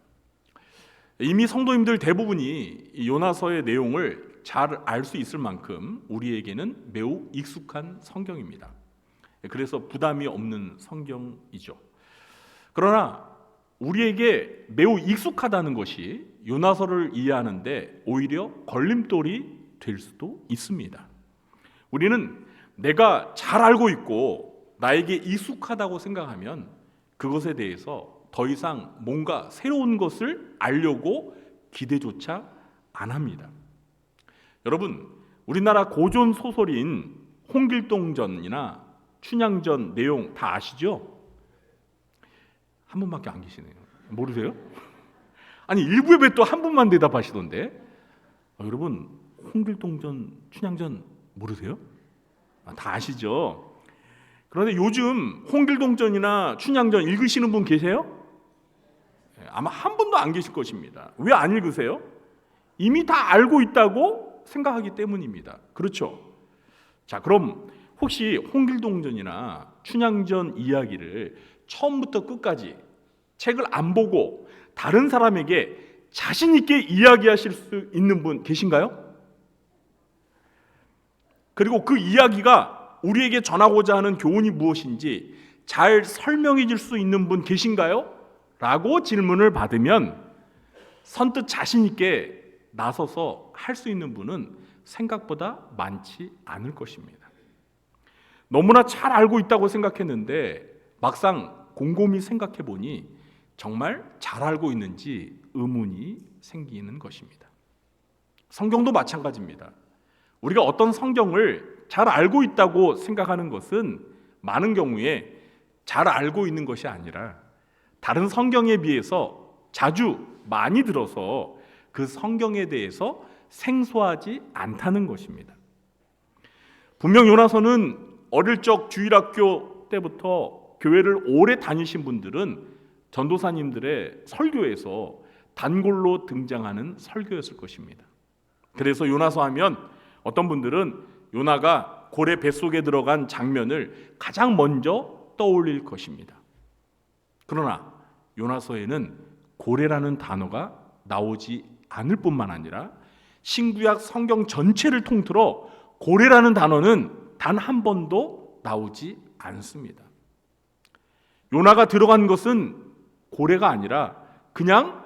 이미 성도님들 대부분이 이 요나서의 내용을 잘 알 수 있을 만큼 우리에게는 매우 익숙한 성경입니다. 그래서 부담이 없는 성경이죠. 그러나 우리에게 매우 익숙하다는 것이 요나서를 이해하는데 오히려 걸림돌이 될 수도 있습니다. 우리는 내가 잘 알고 있고 나에게 익숙하다고 생각하면 그것에 대해서 더 이상 뭔가 새로운 것을 알려고 기대조차 안 합니다. 여러분, 우리나라 고전 소설인 홍길동전이나 춘향전 내용 다 아시죠? 한 분밖에 안 계시네요. 모르세요? 아니, 일부 예배 또 한 분만 대답하시던데. 여러분, 홍길동전, 춘향전 모르세요? 다 아시죠? 그런데 요즘 홍길동전이나 춘향전 읽으시는 분 계세요? 아마 한 분도 안 계실 것입니다. 왜 안 읽으세요? 이미 다 알고 있다고 생각하기 때문입니다. 그렇죠? 자, 그럼 혹시 홍길동전이나 춘향전 이야기를 처음부터 끝까지 책을 안 보고 다른 사람에게 자신 있게 이야기하실 수 있는 분 계신가요? 그리고 그 이야기가 우리에게 전하고자 하는 교훈이 무엇인지 잘 설명해 줄 수 있는 분 계신가요? 라고 질문을 받으면 선뜻 자신 있게 나서서 할 수 있는 분은 생각보다 많지 않을 것입니다. 너무나 잘 알고 있다고 생각했는데 막상 곰곰이 생각해 보니 정말 잘 알고 있는지 의문이 생기는 것입니다. 성경도 마찬가지입니다. 우리가 어떤 성경을 잘 알고 있다고 생각하는 것은 많은 경우에 잘 알고 있는 것이 아니라 다른 성경에 비해서 자주 많이 들어서 그 성경에 대해서 생소하지 않다는 것입니다. 분명 요나서는 어릴 적 주일학교 때부터 교회를 오래 다니신 분들은 전도사님들의 설교에서 단골로 등장하는 설교였을 것입니다. 그래서 요나서 하면 어떤 분들은 요나가 고래 뱃속에 들어간 장면을 가장 먼저 떠올릴 것입니다. 그러나 요나서에는 고래라는 단어가 나오지 않을 뿐만 아니라 신구약 성경 전체를 통틀어 고래라는 단어는 단 한 번도 나오지 않습니다. 요나가 들어간 것은 고래가 아니라 그냥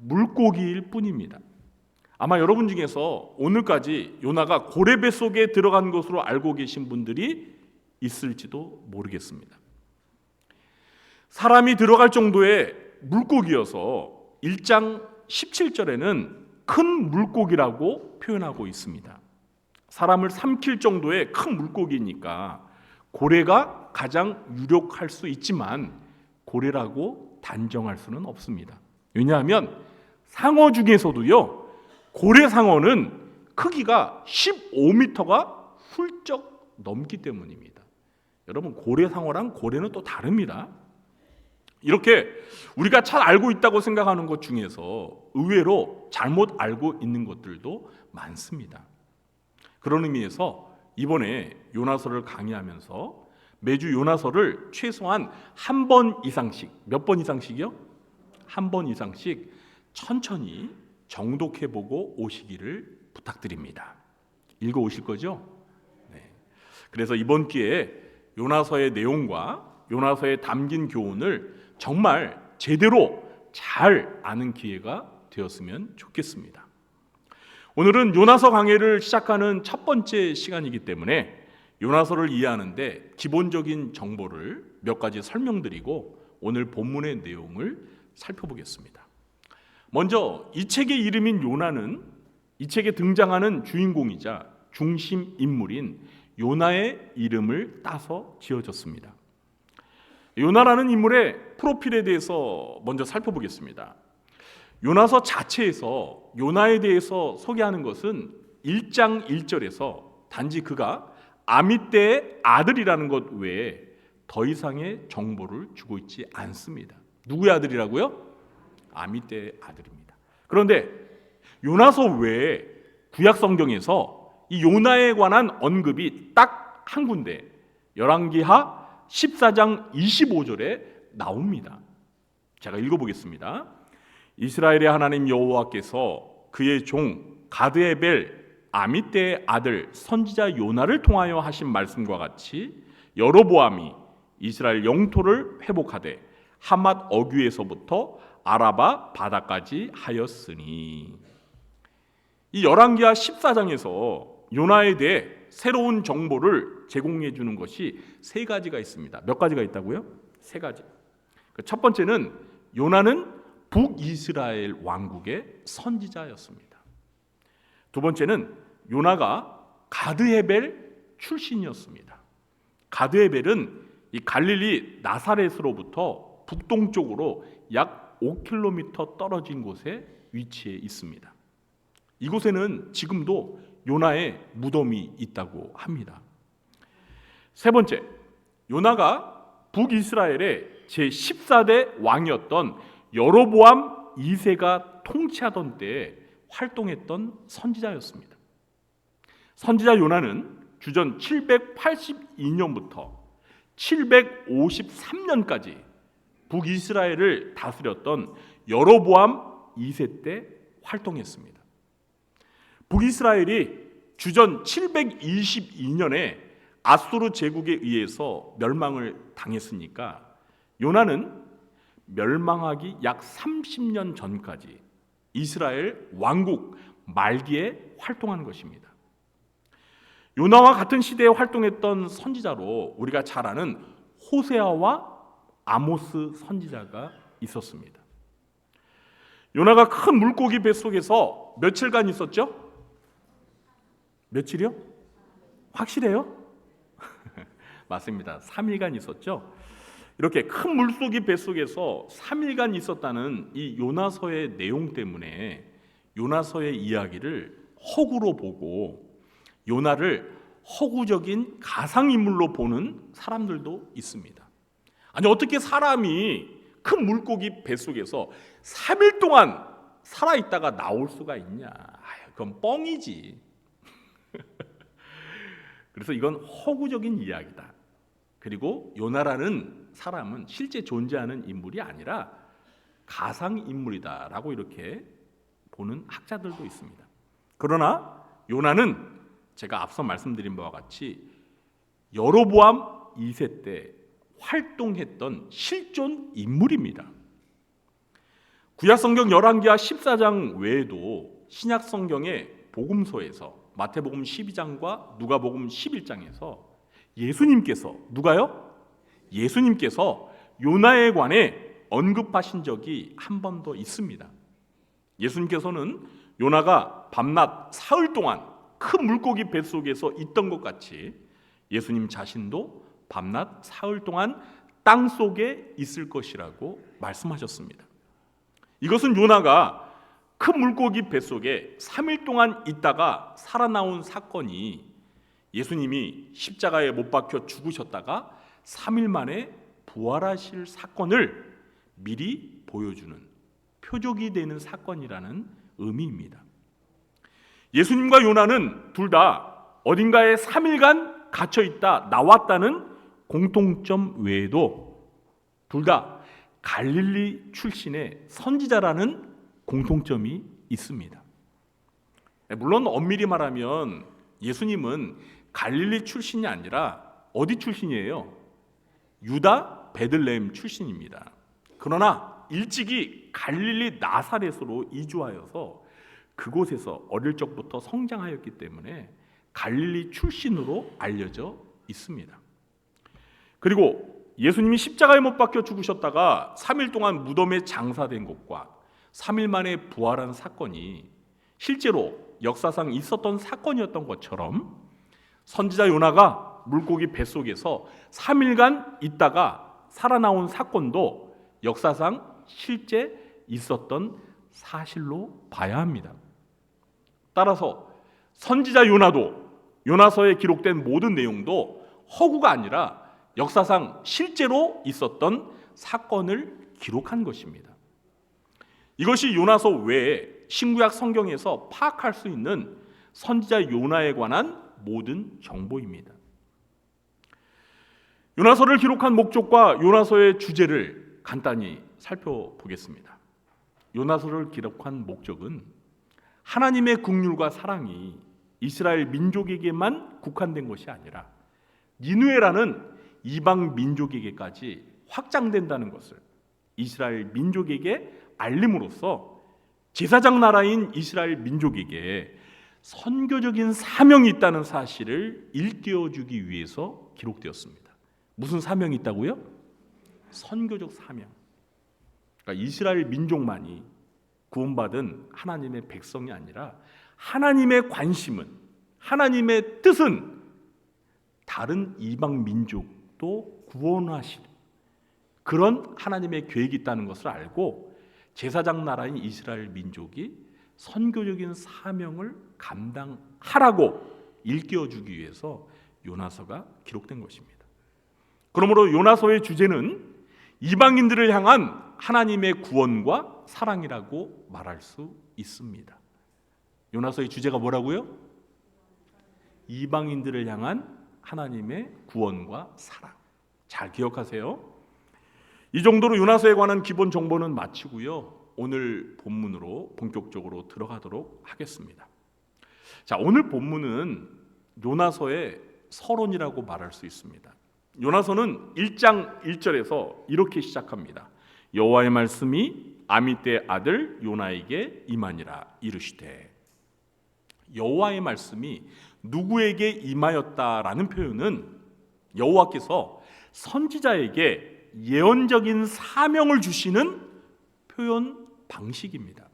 물고기일 뿐입니다. 아마 여러분 중에서 오늘까지 요나가 고래 뱃속에 들어간 것으로 알고 계신 분들이 있을지도 모르겠습니다. 사람이 들어갈 정도의 물고기여서 1장 17절에는 큰 물고기라고 표현하고 있습니다. 사람을 삼킬 정도의 큰 물고기니까 고래가 가장 유력할 수 있지만 고래라고 단정할 수는 없습니다. 왜냐하면 상어 중에서도요, 고래 상어는 크기가 15m가 훌쩍 넘기 때문입니다. 여러분, 고래 상어랑 고래는 또 다릅니다. 이렇게 우리가 잘 알고 있다고 생각하는 것 중에서 의외로 잘못 알고 있는 것들도 많습니다. 그런 의미에서 이번에 요나서를 강의하면서 매주 요나서를 최소한 한 번 이상씩, 몇 번 이상씩이요? 한 번 이상씩 천천히 정독해보고 오시기를 부탁드립니다. 읽어 오실 거죠? 네. 그래서 이번 기회에 요나서의 내용과 요나서에 담긴 교훈을 정말 제대로 잘 아는 기회가 되었으면 좋겠습니다. 오늘은 요나서 강해를 시작하는 첫 번째 시간이기 때문에 요나서를 이해하는데 기본적인 정보를 몇 가지 설명드리고 오늘 본문의 내용을 살펴보겠습니다. 먼저 이 책의 이름인 요나는 이 책에 등장하는 주인공이자 중심 인물인 요나의 이름을 따서 지어졌습니다. 요나라는 인물의 프로필에 대해서 먼저 살펴보겠습니다. 요나서 자체에서 요나에 대해서 소개하는 것은 1장 1절에서 단지 그가 아미떼의 아들이라는 것 외에 더 이상의 정보를 주고 있지 않습니다. 누구의 아들이라고요? 아미떼의 아들입니다. 그런데 요나서 외에 구약 성경에서 이 요나에 관한 언급이 딱 한 군데 열왕기하 14장 25절에 나옵니다. 제가 읽어보겠습니다. 이스라엘의 하나님 여호와께서 그의 종 가드에벨 아미떼의 아들 선지자 요나를 통하여 하신 말씀과 같이 여로보암이 이스라엘 영토를 회복하되 하맛 어귀에서부터 아라바 바다까지 하였으니. 이 열왕기하 14장에서 요나에 대해 새로운 정보를 제공해 주는 것이 세 가지가 있습니다. 몇 가지가 있다고요? 세 가지. 첫 번째는 요나는 북이스라엘 왕국의 선지자였습니다. 두 번째는 요나가 가드헤벨 출신이었습니다. 가드헤벨은 이 갈릴리 나사렛으로부터 북동쪽으로 약 5km 떨어진 곳에 위치해 있습니다. 이곳에는 지금도 요나의 무덤이 있다고 합니다. 세 번째, 요나가 북이스라엘의 제14대 왕이었던 여로보암 2세가 통치하던 때에 활동했던 선지자였습니다. 선지자 요나는 주전 782년부터 753년까지 북이스라엘을 다스렸던 여로보암 2세 때 활동했습니다. 북이스라엘이 주전 722년에 아수르 제국에 의해서 멸망을 당했으니까 요나는 멸망하기 약 30년 전까지 이스라엘 왕국 말기에 활동하는 것입니다. 요나와 같은 시대에 활동했던 선지자로 우리가 잘 아는 호세아와 아모스 선지자가 있었습니다. 요나가 큰 물고기 뱃속에서 며칠간 있었죠? 며칠이요? 확실해요? 맞습니다. 3일간 있었죠. 이렇게 큰 물고기 뱃속에서 3일간 있었다는 이 요나서의 내용 때문에 요나서의 이야기를 허구로 보고 요나를 허구적인 가상인물로 보는 사람들도 있습니다. 아니, 어떻게 사람이 큰 물고기 뱃속에서 3일 동안 살아있다가 나올 수가 있냐? 그건 뻥이지. 그래서 이건 허구적인 이야기다. 그리고 요나라는 사람은 실제 존재하는 인물이 아니라 가상인물이다라고 이렇게 보는 학자들도 있습니다. 그러나 요나는 제가 앞서 말씀드린 바와 같이 여로보암 2세 때 활동했던 실존 인물입니다. 구약성경 열왕기하 14장 외에도 신약성경의 복음서에서 마태복음 12장과 누가복음 11장에서 예수님께서 누가요? 예수님께서 요나에 관해 언급하신 적이 한 번도 있습니다. 예수님께서는 요나가 밤낮 사흘 동안 큰 물고기 뱃속에서 있던 것 같이 예수님 자신도 밤낮 사흘 동안 땅 속에 있을 것이라고 말씀하셨습니다. 이것은 요나가 큰 물고기 뱃속에 3일 동안 있다가 살아나온 사건이 예수님이 십자가에 못 박혀 죽으셨다가 3일 만에 부활하실 사건을 미리 보여주는 표적이 되는 사건이라는 의미입니다. 예수님과 요나는 둘 다 어딘가에 3일간 갇혀있다 나왔다는 공통점 외에도 둘 다 갈릴리 출신의 선지자라는 공통점이 있습니다. 물론 엄밀히 말하면 예수님은 갈릴리 출신이 아니라 어디 출신이에요? 유다 베들레헴 출신입니다. 그러나 일찍이 갈릴리 나사렛으로 이주하여서 그곳에서 어릴 적부터 성장하였기 때문에 갈릴리 출신으로 알려져 있습니다. 그리고 예수님이 십자가에 못 박혀 죽으셨다가 3일 동안 무덤에 장사된 것과 3일 만에 부활한 사건이 실제로 역사상 있었던 사건이었던 것처럼 선지자 요나가 물고기 뱃속에서 3일간 있다가 살아나온 사건도 역사상 실제 있었던 사실로 봐야 합니다. 따라서 선지자 요나도 요나서에 기록된 모든 내용도 허구가 아니라 역사상 실제로 있었던 사건을 기록한 것입니다. 이것이 요나서 외에 신구약 성경에서 파악할 수 있는 선지자 요나에 관한 모든 정보입니다. 요나서를 기록한 목적과 요나서의 주제를 간단히 살펴보겠습니다. 요나서를 기록한 목적은 하나님의 긍휼과 사랑이 이스라엘 민족에게만 국한된 것이 아니라 니느웨라는 이방 민족에게까지 확장된다는 것을 이스라엘 민족에게 알림으로써 제사장 나라인 이스라엘 민족에게 선교적인 사명이 있다는 사실을 일깨워주기 위해서 기록되었습니다. 무슨 사명이 있다고요? 선교적 사명. 그러니까 이스라엘 민족만이 구원받은 하나님의 백성이 아니라 하나님의 관심은, 하나님의 뜻은 다른 이방 민족도 구원하시는 그런 하나님의 계획이 있다는 것을 알고 제사장 나라인 이스라엘 민족이 선교적인 사명을 감당하라고 일깨워주기 위해서 요나서가 기록된 것입니다. 그러므로 요나서의 주제는 이방인들을 향한 하나님의 구원과 사랑이라고 말할 수 있습니다. 요나서의 주제가 뭐라고요? 이방인들을 향한 하나님의 구원과 사랑. 잘 기억하세요. 이 정도로 요나서에 관한 기본 정보는 마치고요. 오늘 본문으로 본격적으로 들어가도록 하겠습니다. 자, 오늘 본문은 요나서의 서론이라고 말할 수 있습니다. 요나서는 1장 1절에서 이렇게 시작합니다. 여호와의 말씀이 아미떼 아들 요나에게 임하니라 이르시되. 여호와의 말씀이 누구에게 임하였다라는 표현은 여호와께서 선지자에게 예언적인 사명을 주시는 표현 방식입니다.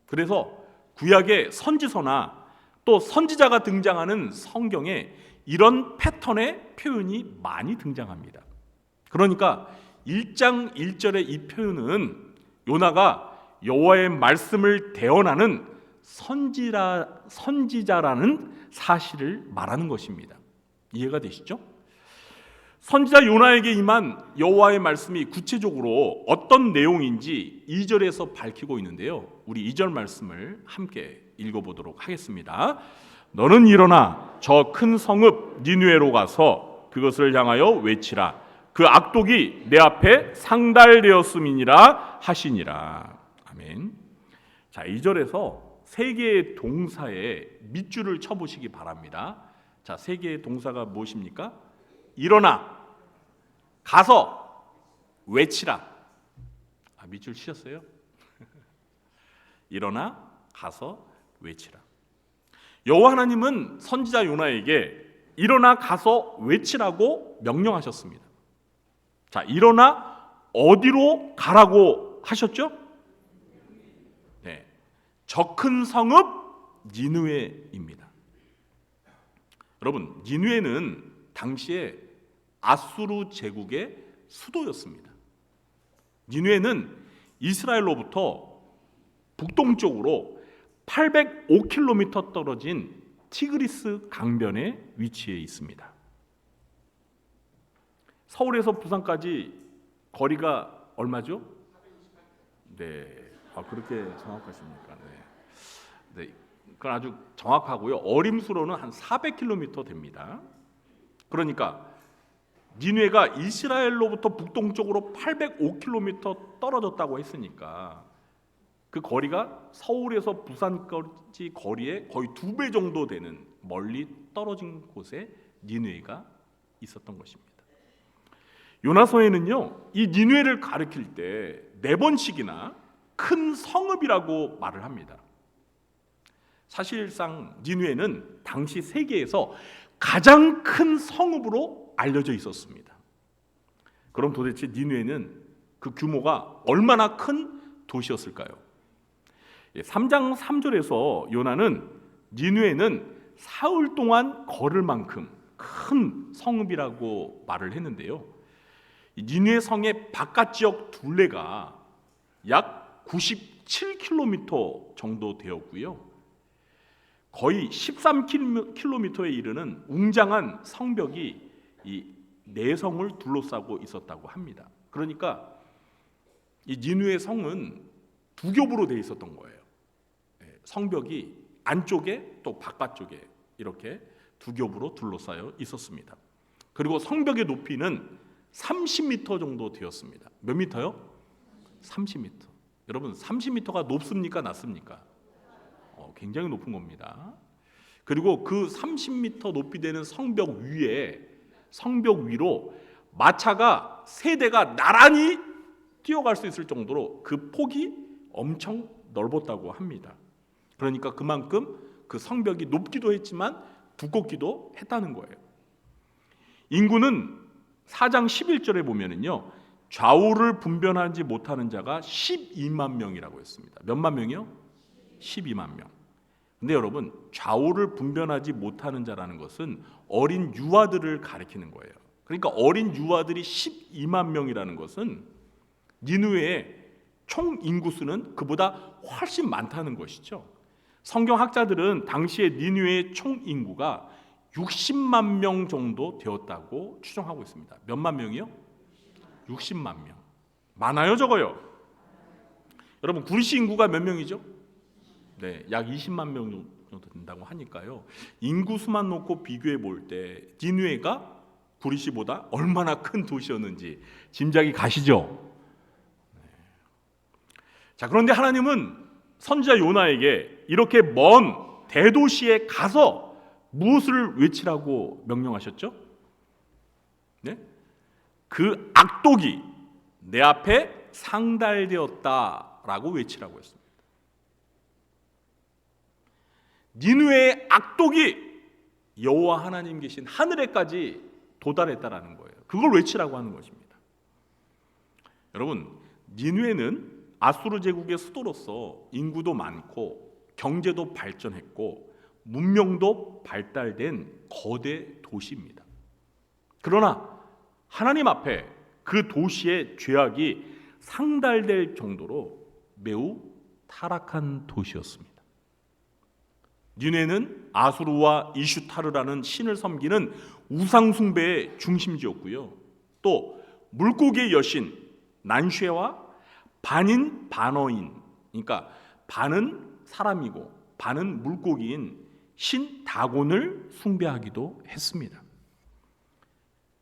그래서 구약의 선지서나 또 선지자가 등장하는 성경에 이런 패턴의 표현이 많이 등장합니다. 그러니까 1장 1절의 이 표현은 요나가 여호와의 말씀을 대언하는 선지자라는 사실을 말하는 것입니다. 이해가 되시죠? 선지자 요나에게 임한 여호와의 말씀이 구체적으로 어떤 내용인지 2절에서 밝히고 있는데요. 우리 2절 말씀을 함께 읽어보도록 하겠습니다. 너는 일어나 저 큰 성읍 니느웨로 가서 그것을 향하여 외치라. 그 악독이 내 앞에 상달되었음이니라 하시니라. 아멘. 자, 2절에서 세 개의 동사에 밑줄을 쳐보시기 바랍니다. 자, 세 개의 동사가 무엇입니까? 일어나, 가서, 외치라. 밑줄 치셨어요? 일어나, 가서, 외치라. 여호와 하나님은 선지자 요나에게 일어나 가서 외치라고 명령하셨습니다. 자, 일어나 어디로 가라고 하셨죠? 네, 저 큰 성읍 니느웨입니다. 여러분, 니느웨는 당시에 아수르 제국의 수도였습니다. 니느웨는 이스라엘로부터 북동쪽으로 805km 떨어진 티그리스 강변에 위치해 있습니다. 서울에서 부산까지 거리가 얼마죠? 네, 그렇게 정확하십니까? 네, 그건 아주 정확하고요. 어림수로는 한 400km 됩니다. 그러니까 니느웨가 이스라엘로부터 북동쪽으로 805km 떨어졌다고 했으니까 그 거리가 서울에서 부산까지 거리의 거의 2배 정도 되는 멀리 떨어진 곳에 니느웨가 있었던 것입니다. 요나서에는요, 이 니느웨를 가리킬 때 4번씩이나 큰 성읍이라고 말을 합니다. 사실상 니느웨는 당시 세계에서 가장 큰 성읍으로 알려져 있었습니다. 그럼 도대체 니느웨는 그 규모가 얼마나 큰 도시였을까요? 3장 3절에서 요나는 니느웨는 사흘 동안 걸을 만큼 큰 성읍이라고 말을 했는데요. 니느웨 성의 바깥 지역 둘레가 약 97km 정도 되었고요. 거의 13km에 이르는 웅장한 성벽이 이 내성을 둘러싸고 있었다고 합니다. 그러니까 이 니느웨 성은 두 겹으로 되어 있었던 거예요. 성벽이 안쪽에 또 바깥쪽에 이렇게 두 겹으로 둘러싸여 있었습니다. 그리고 성벽의 높이는 30m 정도 되었습니다. 몇 미터요? 30m. 여러분, 30m가 높습니까? 낮습니까? 굉장히 높은 겁니다. 그리고 그 30m 높이 되는 성벽 위로 마차가 3대가 나란히 뛰어갈 수 있을 정도로 그 폭이 엄청 넓었다고 합니다. 그러니까 그만큼 그 성벽이 높기도 했지만 두껍기도 했다는 거예요. 인구는 4장 11절에 보면은요, 좌우를 분별하지 못하는 자가 12만 명이라고 했습니다. 몇만 명이요? 12만 명. 근데 여러분, 좌우를 분별하지 못하는 자라는 것은 어린 유아들을 가리키는 거예요. 그러니까 어린 유아들이 12만 명이라는 것은 니느웨의 총 인구수는 그보다 훨씬 많다는 것이죠. 성경학자들은 당시에 니느웨의 총 인구가 60만 명 정도 되었다고 추정하고 있습니다. 몇만 명이요? 60만 명. 많아요, 적어요? 여러분, 구리시 인구가 몇 명이죠? 네, 약 20만 명 정도 된다고 하니까요. 인구수만 놓고 비교해 볼 때 니느웨가 구리시보다 얼마나 큰 도시였는지 짐작이 가시죠? 자, 그런데 하나님은 선지자 요나에게 이렇게 먼 대도시에 가서 무엇을 외치라고 명령하셨죠? 네? 그 악독이 내 앞에 상달되었다라고 외치라고 했습니다. 니느웨의 악독이 여호와 하나님 계신 하늘에까지 도달했다라는 거예요. 그걸 외치라고 하는 것입니다. 여러분, 니느웨는 아수르 제국의 수도로서 인구도 많고 경제도 발전했고 문명도 발달된 거대 도시입니다. 그러나 하나님 앞에 그 도시의 죄악이 상달될 정도로 매우 타락한 도시였습니다. 니느웨는 아수르와 이슈타르라는 신을 섬기는 우상 숭배의 중심지였고요. 또 물고기의 여신 난쉐와 반인 반어인, 그러니까 반은 사람이고 반은 물고기인 신 다곤을 숭배하기도 했습니다.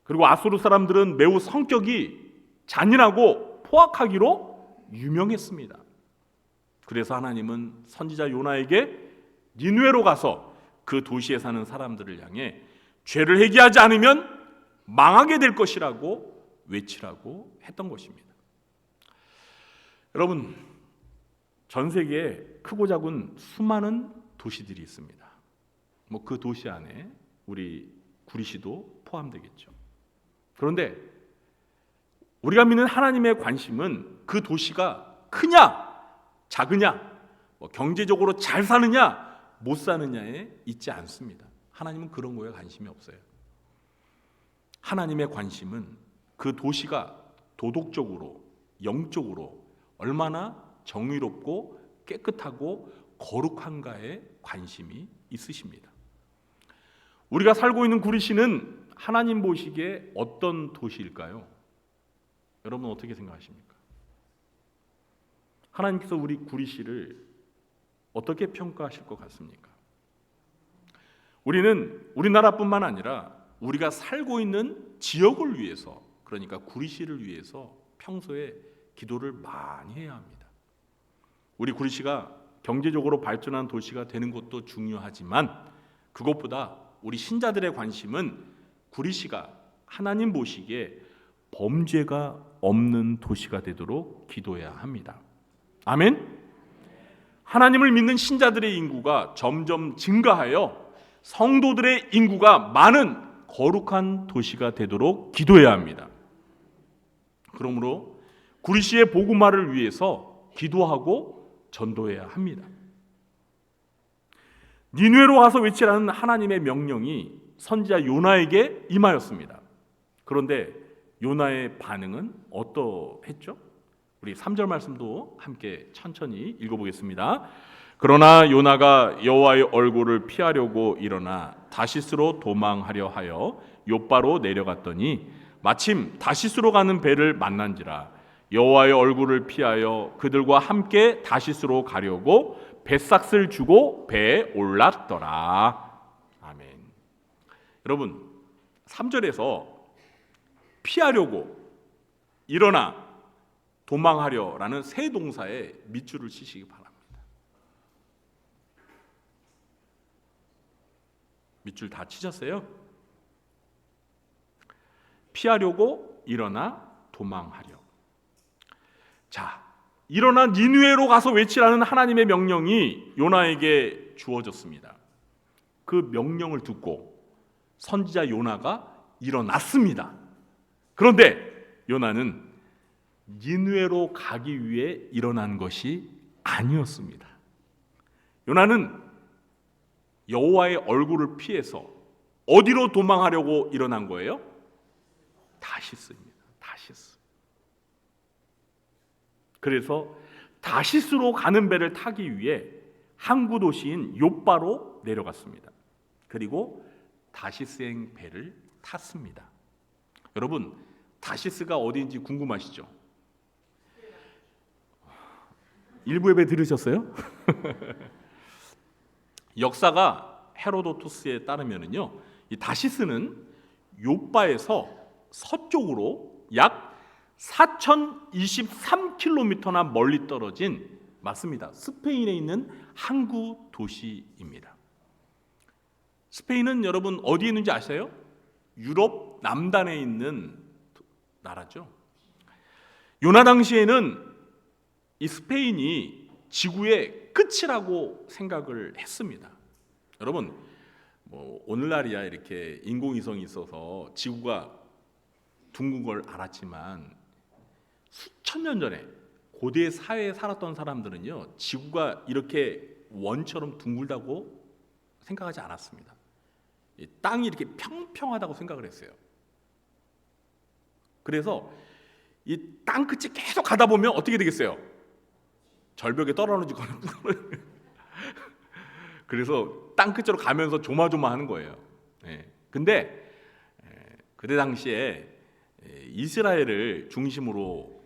그리고 아수르 사람들은 매우 성격이 잔인하고 포악하기로 유명했습니다. 그래서 하나님은 선지자 요나에게 니느웨로 가서 그 도시에 사는 사람들을 향해 죄를 회개하지 않으면 망하게 될 것이라고 외치라고 했던 것입니다. 여러분, 전 세계에 크고 작은 수많은 도시들이 있습니다. 그 도시 안에 우리 구리시도 포함되겠죠. 그런데 우리가 믿는 하나님의 관심은 그 도시가 크냐 작으냐, 경제적으로 잘 사느냐 못 사느냐에 있지 않습니다. 하나님은 그런 거에 관심이 없어요. 하나님의 관심은 그 도시가 도덕적으로, 영적으로 얼마나 정의롭고 깨끗하고 거룩한가에 관심이 있으십니다. 우리가 살고 있는 구리시는 하나님 보시기에 어떤 도시일까요? 여러분 어떻게 생각하십니까? 하나님께서 우리 구리시를 어떻게 평가하실 것 같습니까? 우리는 우리나라뿐만 아니라 우리가 살고 있는 지역을 위해서, 그러니까 구리시를 위해서 평소에 기도를 많이 해야 합니다. 우리 구리시가 경제적으로 발전한 도시가 되는 것도 중요하지만 그것보다 우리 신자들의 관심은 구리시가 하나님 보시기에 범죄가 없는 도시가 되도록 기도해야 합니다. 아멘. 하나님을 믿는 신자들의 인구가 점점 증가하여 성도들의 인구가 많은 거룩한 도시가 되도록 기도해야 합니다. 그러므로 구리시의 복음화를 위해서 기도하고 전도해야 합니다. 니느웨로 가서 외치라는 하나님의 명령이 선지자 요나에게 임하였습니다. 그런데 요나의 반응은 어떠했죠? 우리 3절 말씀도 함께 천천히 읽어보겠습니다. 그러나 요나가 여호와의 얼굴을 피하려고 일어나 다시스로 도망하려 하여 욥바로 내려갔더니 마침 다시스로 가는 배를 만난지라 여호와의 얼굴을 피하여 그들과 함께 다시스로 가려고 뱃삭을 주고 배에 올랐더라. 아멘. 여러분 3절에서 피하려고 일어나 도망하려라는 세 동사에 밑줄을 치시기 바랍니다. 밑줄 다 치셨어요? 피하려고 일어나 도망하려. 자, 일어나 니느웨로 가서 외치라는 하나님의 명령이 요나에게 주어졌습니다. 그 명령을 듣고 선지자 요나가 일어났습니다. 그런데 요나는 니느웨로 가기 위해 일어난 것이 아니었습니다. 요나는 여호와의 얼굴을 피해서 어디로 도망하려고 일어난 거예요? 다시스입니다. 다시스. 그래서 다시스로 가는 배를 타기 위해 항구 도시인 욥바로 내려갔습니다. 그리고 다시스행 배를 탔습니다. 여러분, 다시스가 어디인지 궁금하시죠? 일부 예배 들으셨어요? 역사가 헤로도투스에 따르면은요, 이 다시스는 욥바에서 서쪽으로 약 4,023km나 멀리 떨어진, 맞습니다, 스페인에 있는 항구 도시입니다. 스페인은 여러분 어디에 있는지 아세요? 유럽 남단에 있는 나라죠. 요나 당시에는 이 스페인이 지구의 끝이라고 생각을 했습니다. 여러분, 오늘날이야 이렇게 인공위성이 있어서 지구가 둥근 걸 알았지만 수천 년 전에 고대 사회에 살았던 사람들은요, 지구가 이렇게 원처럼 둥글다고 생각하지 않았습니다. 땅이 이렇게 평평하다고 생각을 했어요. 그래서 이 땅 끝이 계속 가다 보면 어떻게 되겠어요? 절벽에 떨어지거나 그래서 땅 끝으로 가면서 조마조마하는 거예요. 근데 그때 당시에 이스라엘을 중심으로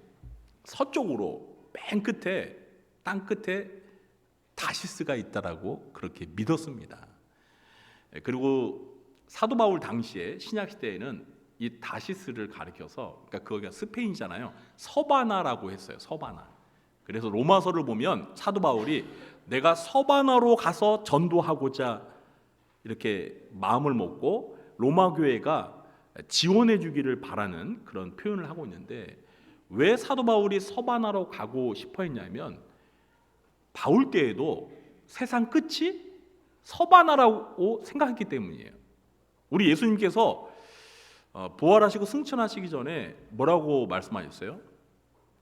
서쪽으로 맨 끝에 땅 끝에 다시스가 있다라고 그렇게 믿었습니다. 그리고 사도 바울 당시에 신약 시대에는 이 다시스를 가리켜서, 그러니까 거기가 스페인이잖아요, 서바나라고 했어요. 서바나. 그래서 로마서를 보면 사도 바울이 내가 서바나로 가서 전도하고자 이렇게 마음을 먹고 로마 교회가 지원해 주기를 바라는 그런 표현을 하고 있는데, 왜 사도 바울이 서바나로 가고 싶어 했냐면 바울 때에도 세상 끝이 서바나라고 생각했기 때문이에요. 우리 예수님께서 부활하시고 승천하시기 전에 뭐라고 말씀하셨어요?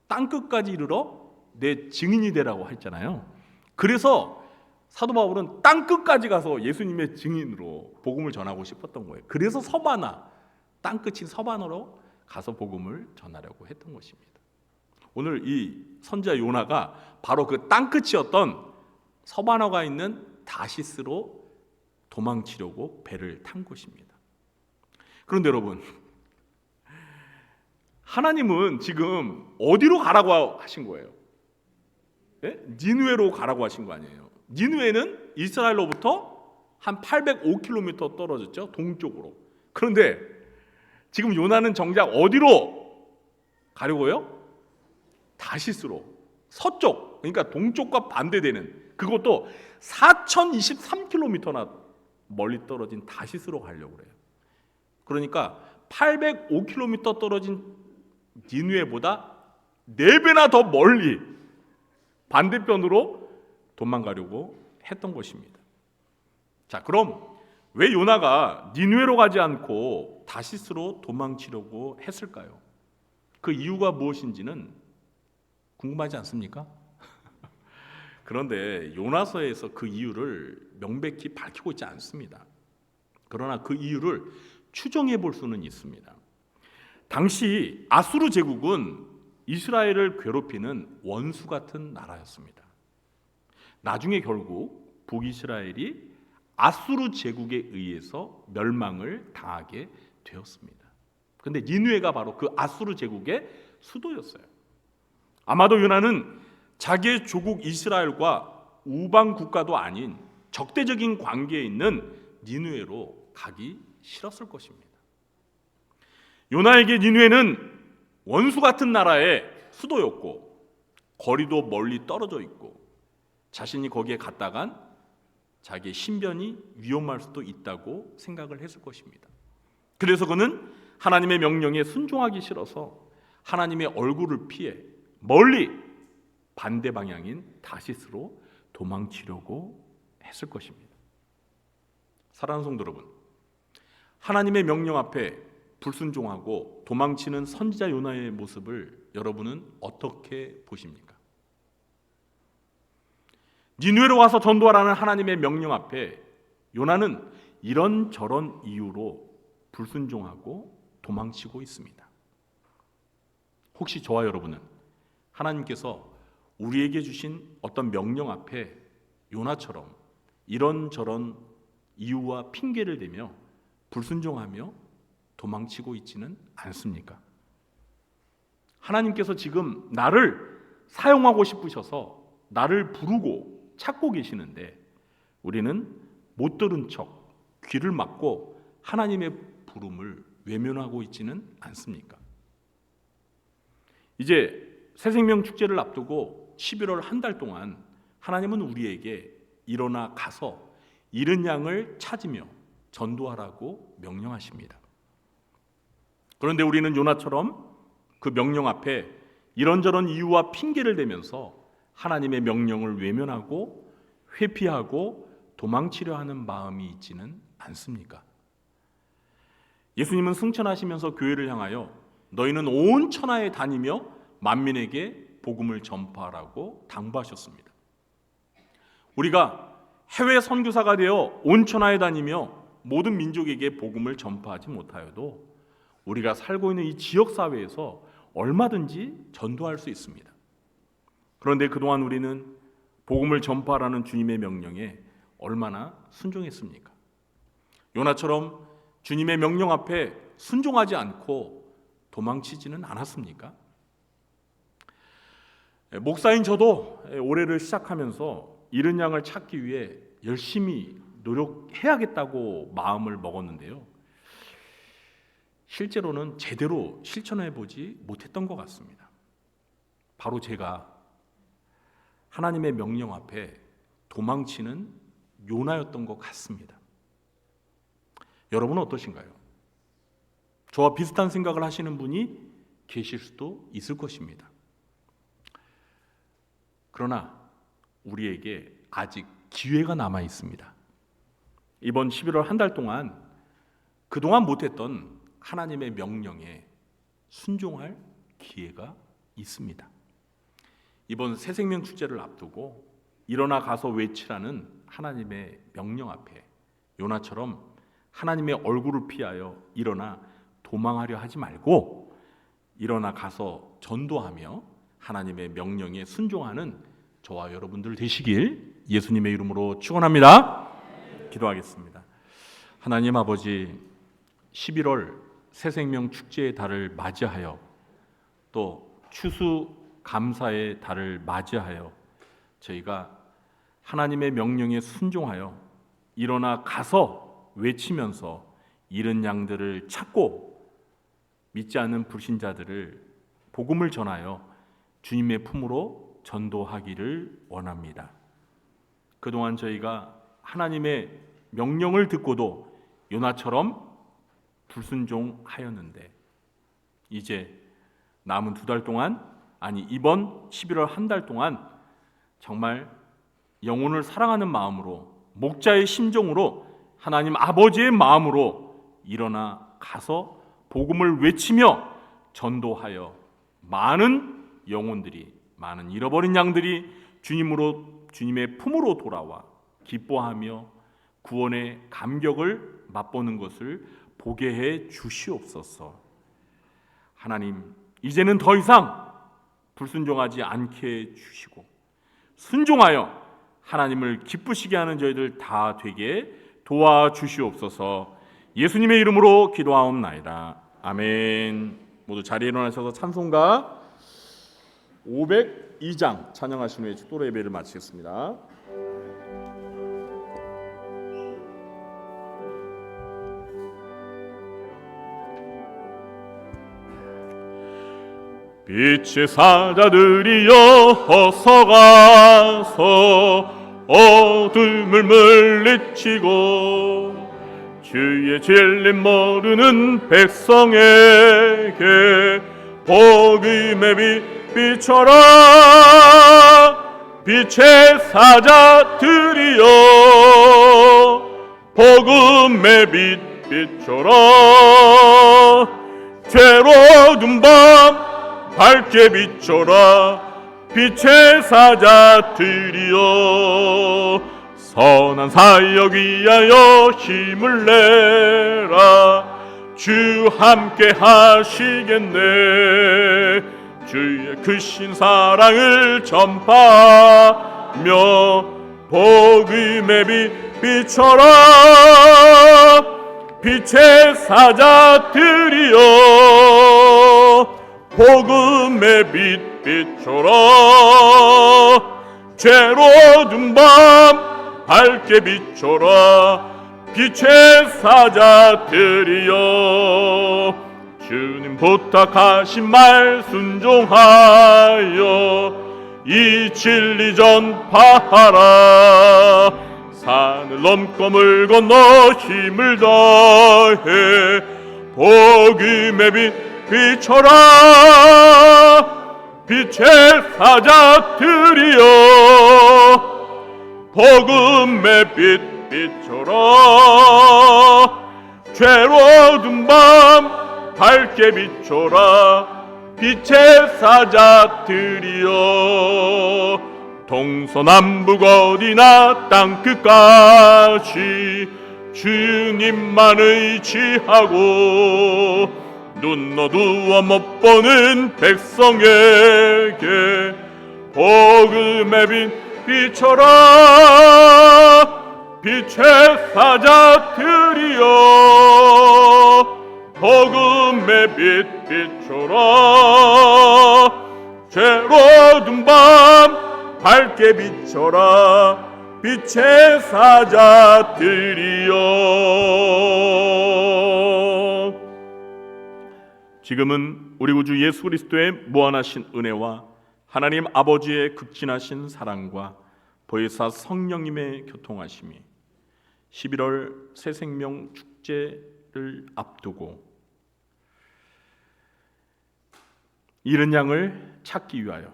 땅끝까지 이르러 내 증인이 되라고 했잖아요. 그래서 사도 바울은 땅끝까지 가서 예수님의 증인으로 복음을 전하고 싶었던 거예요. 그래서 서바나, 땅끝인 서바나로 가서 복음을 전하려고 했던 것입니다. 오늘 이 선지자 요나가 바로 그 땅끝이었던 서바나가 있는 다시스로 도망치려고 배를 탄 것입니다. 그런데 여러분, 하나님은 지금 어디로 가라고 하신 거예요? 네? 니느웨로 가라고 하신 거 아니에요. 니느웨는 이스라엘로부터 한 805km 떨어졌죠, 동쪽으로. 그런데 지금 요나는 정작 어디로 가려고요? 다시스로, 서쪽, 그러니까 동쪽과 반대되는, 그것도 4023km나 멀리 떨어진 다시스로 가려고 그래요. 그러니까 805km 떨어진 니느웨보다 4배나 더 멀리 반대편으로 도망가려고 했던 것입니다. 자, 그럼 왜 요나가 니느웨로 가지 않고 다시스로 도망치려고 했을까요? 그 이유가 무엇인지는 궁금하지 않습니까? 그런데 요나서에서 그 이유를 명백히 밝히고 있지 않습니다. 그러나 그 이유를 추정해 볼 수는 있습니다. 당시 아수르 제국은 이스라엘을 괴롭히는 원수 같은 나라였습니다. 나중에 결국 북이스라엘이 아수르 제국에 의해서 멸망을 당하게 되었습니다. 그런데 니느웨가 바로 그 아수르 제국의 수도였어요. 아마도 요나는 자기의 조국 이스라엘과 우방 국가도 아닌 적대적인 관계에 있는 니느웨로 가기 싫었을 것입니다. 요나에게 니느웨는 원수 같은 나라의 수도였고 거리도 멀리 떨어져 있고 자신이 거기에 갔다간 자기의 신변이 위험할 수도 있다고 생각을 했을 것입니다. 그래서 그는 하나님의 명령에 순종하기 싫어서 하나님의 얼굴을 피해 멀리 반대 방향인 다시스로 도망치려고 했을 것입니다. 사랑하는 성도 여러분, 하나님의 명령 앞에 불순종하고 도망치는 선지자 요나의 모습을 여러분은 어떻게 보십니까? 니느웨로 와서 전도하라는 하나님의 명령 앞에 요나는 이런저런 이유로 불순종하고 도망치고 있습니다. 혹시 저와 여러분은 하나님께서 우리에게 주신 어떤 명령 앞에 요나처럼 이런저런 이유와 핑계를 대며 불순종하며 도망치고 있지는 않습니까? 하나님께서 지금 나를 사용하고 싶으셔서 나를 부르고 찾고 계시는데 우리는 못 들은 척 귀를 막고 하나님의 부름을 외면하고 있지는 않습니까? 이제 새생명 축제를 앞두고 11월 한 달 동안 하나님은 우리에게 일어나 가서 잃은 양을 찾으며 전도하라고 명령하십니다. 그런데 우리는 요나처럼 그 명령 앞에 이런저런 이유와 핑계를 대면서 하나님의 명령을 외면하고 회피하고 도망치려 하는 마음이 있지는 않습니까? 예수님은 승천하시면서 교회를 향하여 너희는 온 천하에 다니며 만민에게 복음을 전파하라고 당부하셨습니다. 우리가 해외 선교사가 되어 온 천하에 다니며 모든 민족에게 복음을 전파하지 못하여도 우리가 살고 있는 이 지역 사회에서 얼마든지 전도할 수 있습니다. 그런데 그동안 우리는 복음을 전파하라는 주님의 명령에 얼마나 순종했습니까? 요나처럼 주님의 명령 앞에 순종하지 않고 도망치지는 않았습니까? 목사인 저도 올해를 시작하면서 잃은 양을 찾기 위해 열심히 노력해야겠다고 마음을 먹었는데요. 실제로는 제대로 실천해 보지 못했던 것 같습니다. 바로 제가 하나님의 명령 앞에 도망치는 요나였던 것 같습니다. 여러분은 어떠신가요? 저와 비슷한 생각을 하시는 분이 계실 수도 있을 것입니다. 그러나 우리에게 아직 기회가 남아 있습니다. 이번 11월 한 달 동안 그동안 못했던 하나님의 명령에 순종할 기회가 있습니다. 이번 새생명 축제를 앞두고 일어나 가서 외치라는 하나님의 명령 앞에 요나처럼 하나님의 얼굴을 피하여 일어나 도망하려 하지 말고 일어나 가서 전도하며 하나님의 명령에 순종하는 저와 여러분들 되시길 예수님의 이름으로 축원합니다. 기도하겠습니다. 하나님 아버지, 11월 새생명 축제의 달을 맞이하여 또 추수감사의 달을 맞이하여 저희가 하나님의 명령에 순종하여 일어나 가서 외치면서 잃은 양들을 찾고 믿지 않는 불신자들을 복음을 전하여 주님의 품으로 전도하기를 원합니다. 그동안 저희가 하나님의 명령을 듣고도 요나처럼 불순종하였는데 이제 남은 2달 동안, 아니 이번 11월 한 달 동안 정말 영혼을 사랑하는 마음으로, 목자의 심정으로, 하나님 아버지의 마음으로 일어나 가서 복음을 외치며 전도하여 많은 영혼들이, 많은 잃어버린 양들이 주님의 품으로 돌아와 기뻐하며 구원의 감격을 맛보는 것을 보게 해 주시옵소서. 하나님, 이제는 더 이상 불순종하지 않게 해 주시고 순종하여 하나님을 기쁘시게 하는 저희들 다 되게 도와주시옵소서. 예수님의 이름으로 기도하옵나이다. 아멘. 모두 자리에 일어나셔서 찬송가 502장 찬양하신 후에 축도로 예배를 마치겠습니다. 빛의 사자들이여 어서 가서 어둠을 물리치고 주의 진리 모르는 백성에게 복음의 빛 비춰라. 빛의 사자들이여 복음의 빛 비춰라. 죄로 어두운 밤 밝게 비춰라. 빛의 사자들이여 선한 사역 위하여 힘을 내라. 주 함께 하시겠네. 주의 크신 사랑을 전파하며 복음의 빛 비춰라. 빛의 사자들이여 복음의 빛 비춰라. 죄로 어두운 밤 밝게 비춰라. 빛의 사자들이여 주님 부탁하신 말 순종하여 이 진리 전파하라. 산을 넘고 물 건너 힘을 다해 복음의 빛 비춰라. 빛의 사자들이여 복음의 빛 비춰라. 죄로 어두운 밤 밝게 비춰라. 빛의 사자들이여 동서남북 어디나 땅끝까지 주님만 의지하고 눈 어두워 못 보는 백성에게 복음의 빛 비춰라. 빛의 사자들이여 복음의 빛 비춰라. 죄로 어두운 밤 밝게 비춰라. 빛의 사자들이여 지금은 우리 구주 예수 그리스도의 무한하신 은혜와 하나님 아버지의 극진하신 사랑과 보혜사 성령님의 교통하심이 11월 새생명 축제를 앞두고 잃은 양을 찾기 위하여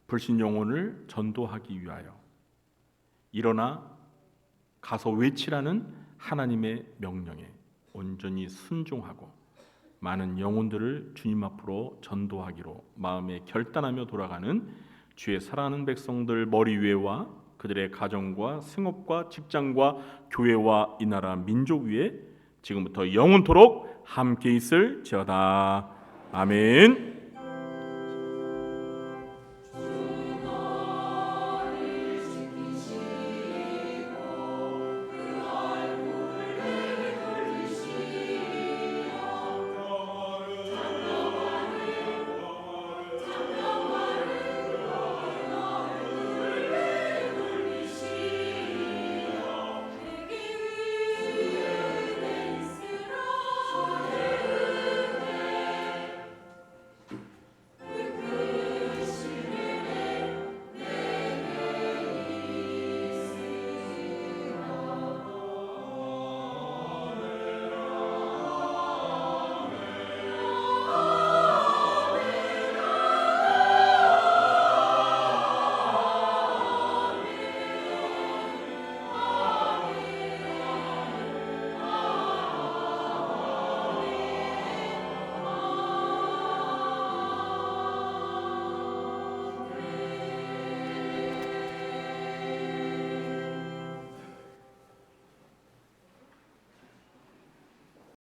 불신 영혼을 전도하기 위하여 일어나 가서 외치라는 하나님의 명령에 온전히 순종하고 많은 영혼들을 주님 앞으로 전도하기로 마음에 결단하며 돌아가는 주의 사랑하는 백성들 머리 위에와 그들의 가정과 생업과 직장과 교회와 이 나라 민족 위에 지금부터 영원토록 함께 있을지어다. 아멘.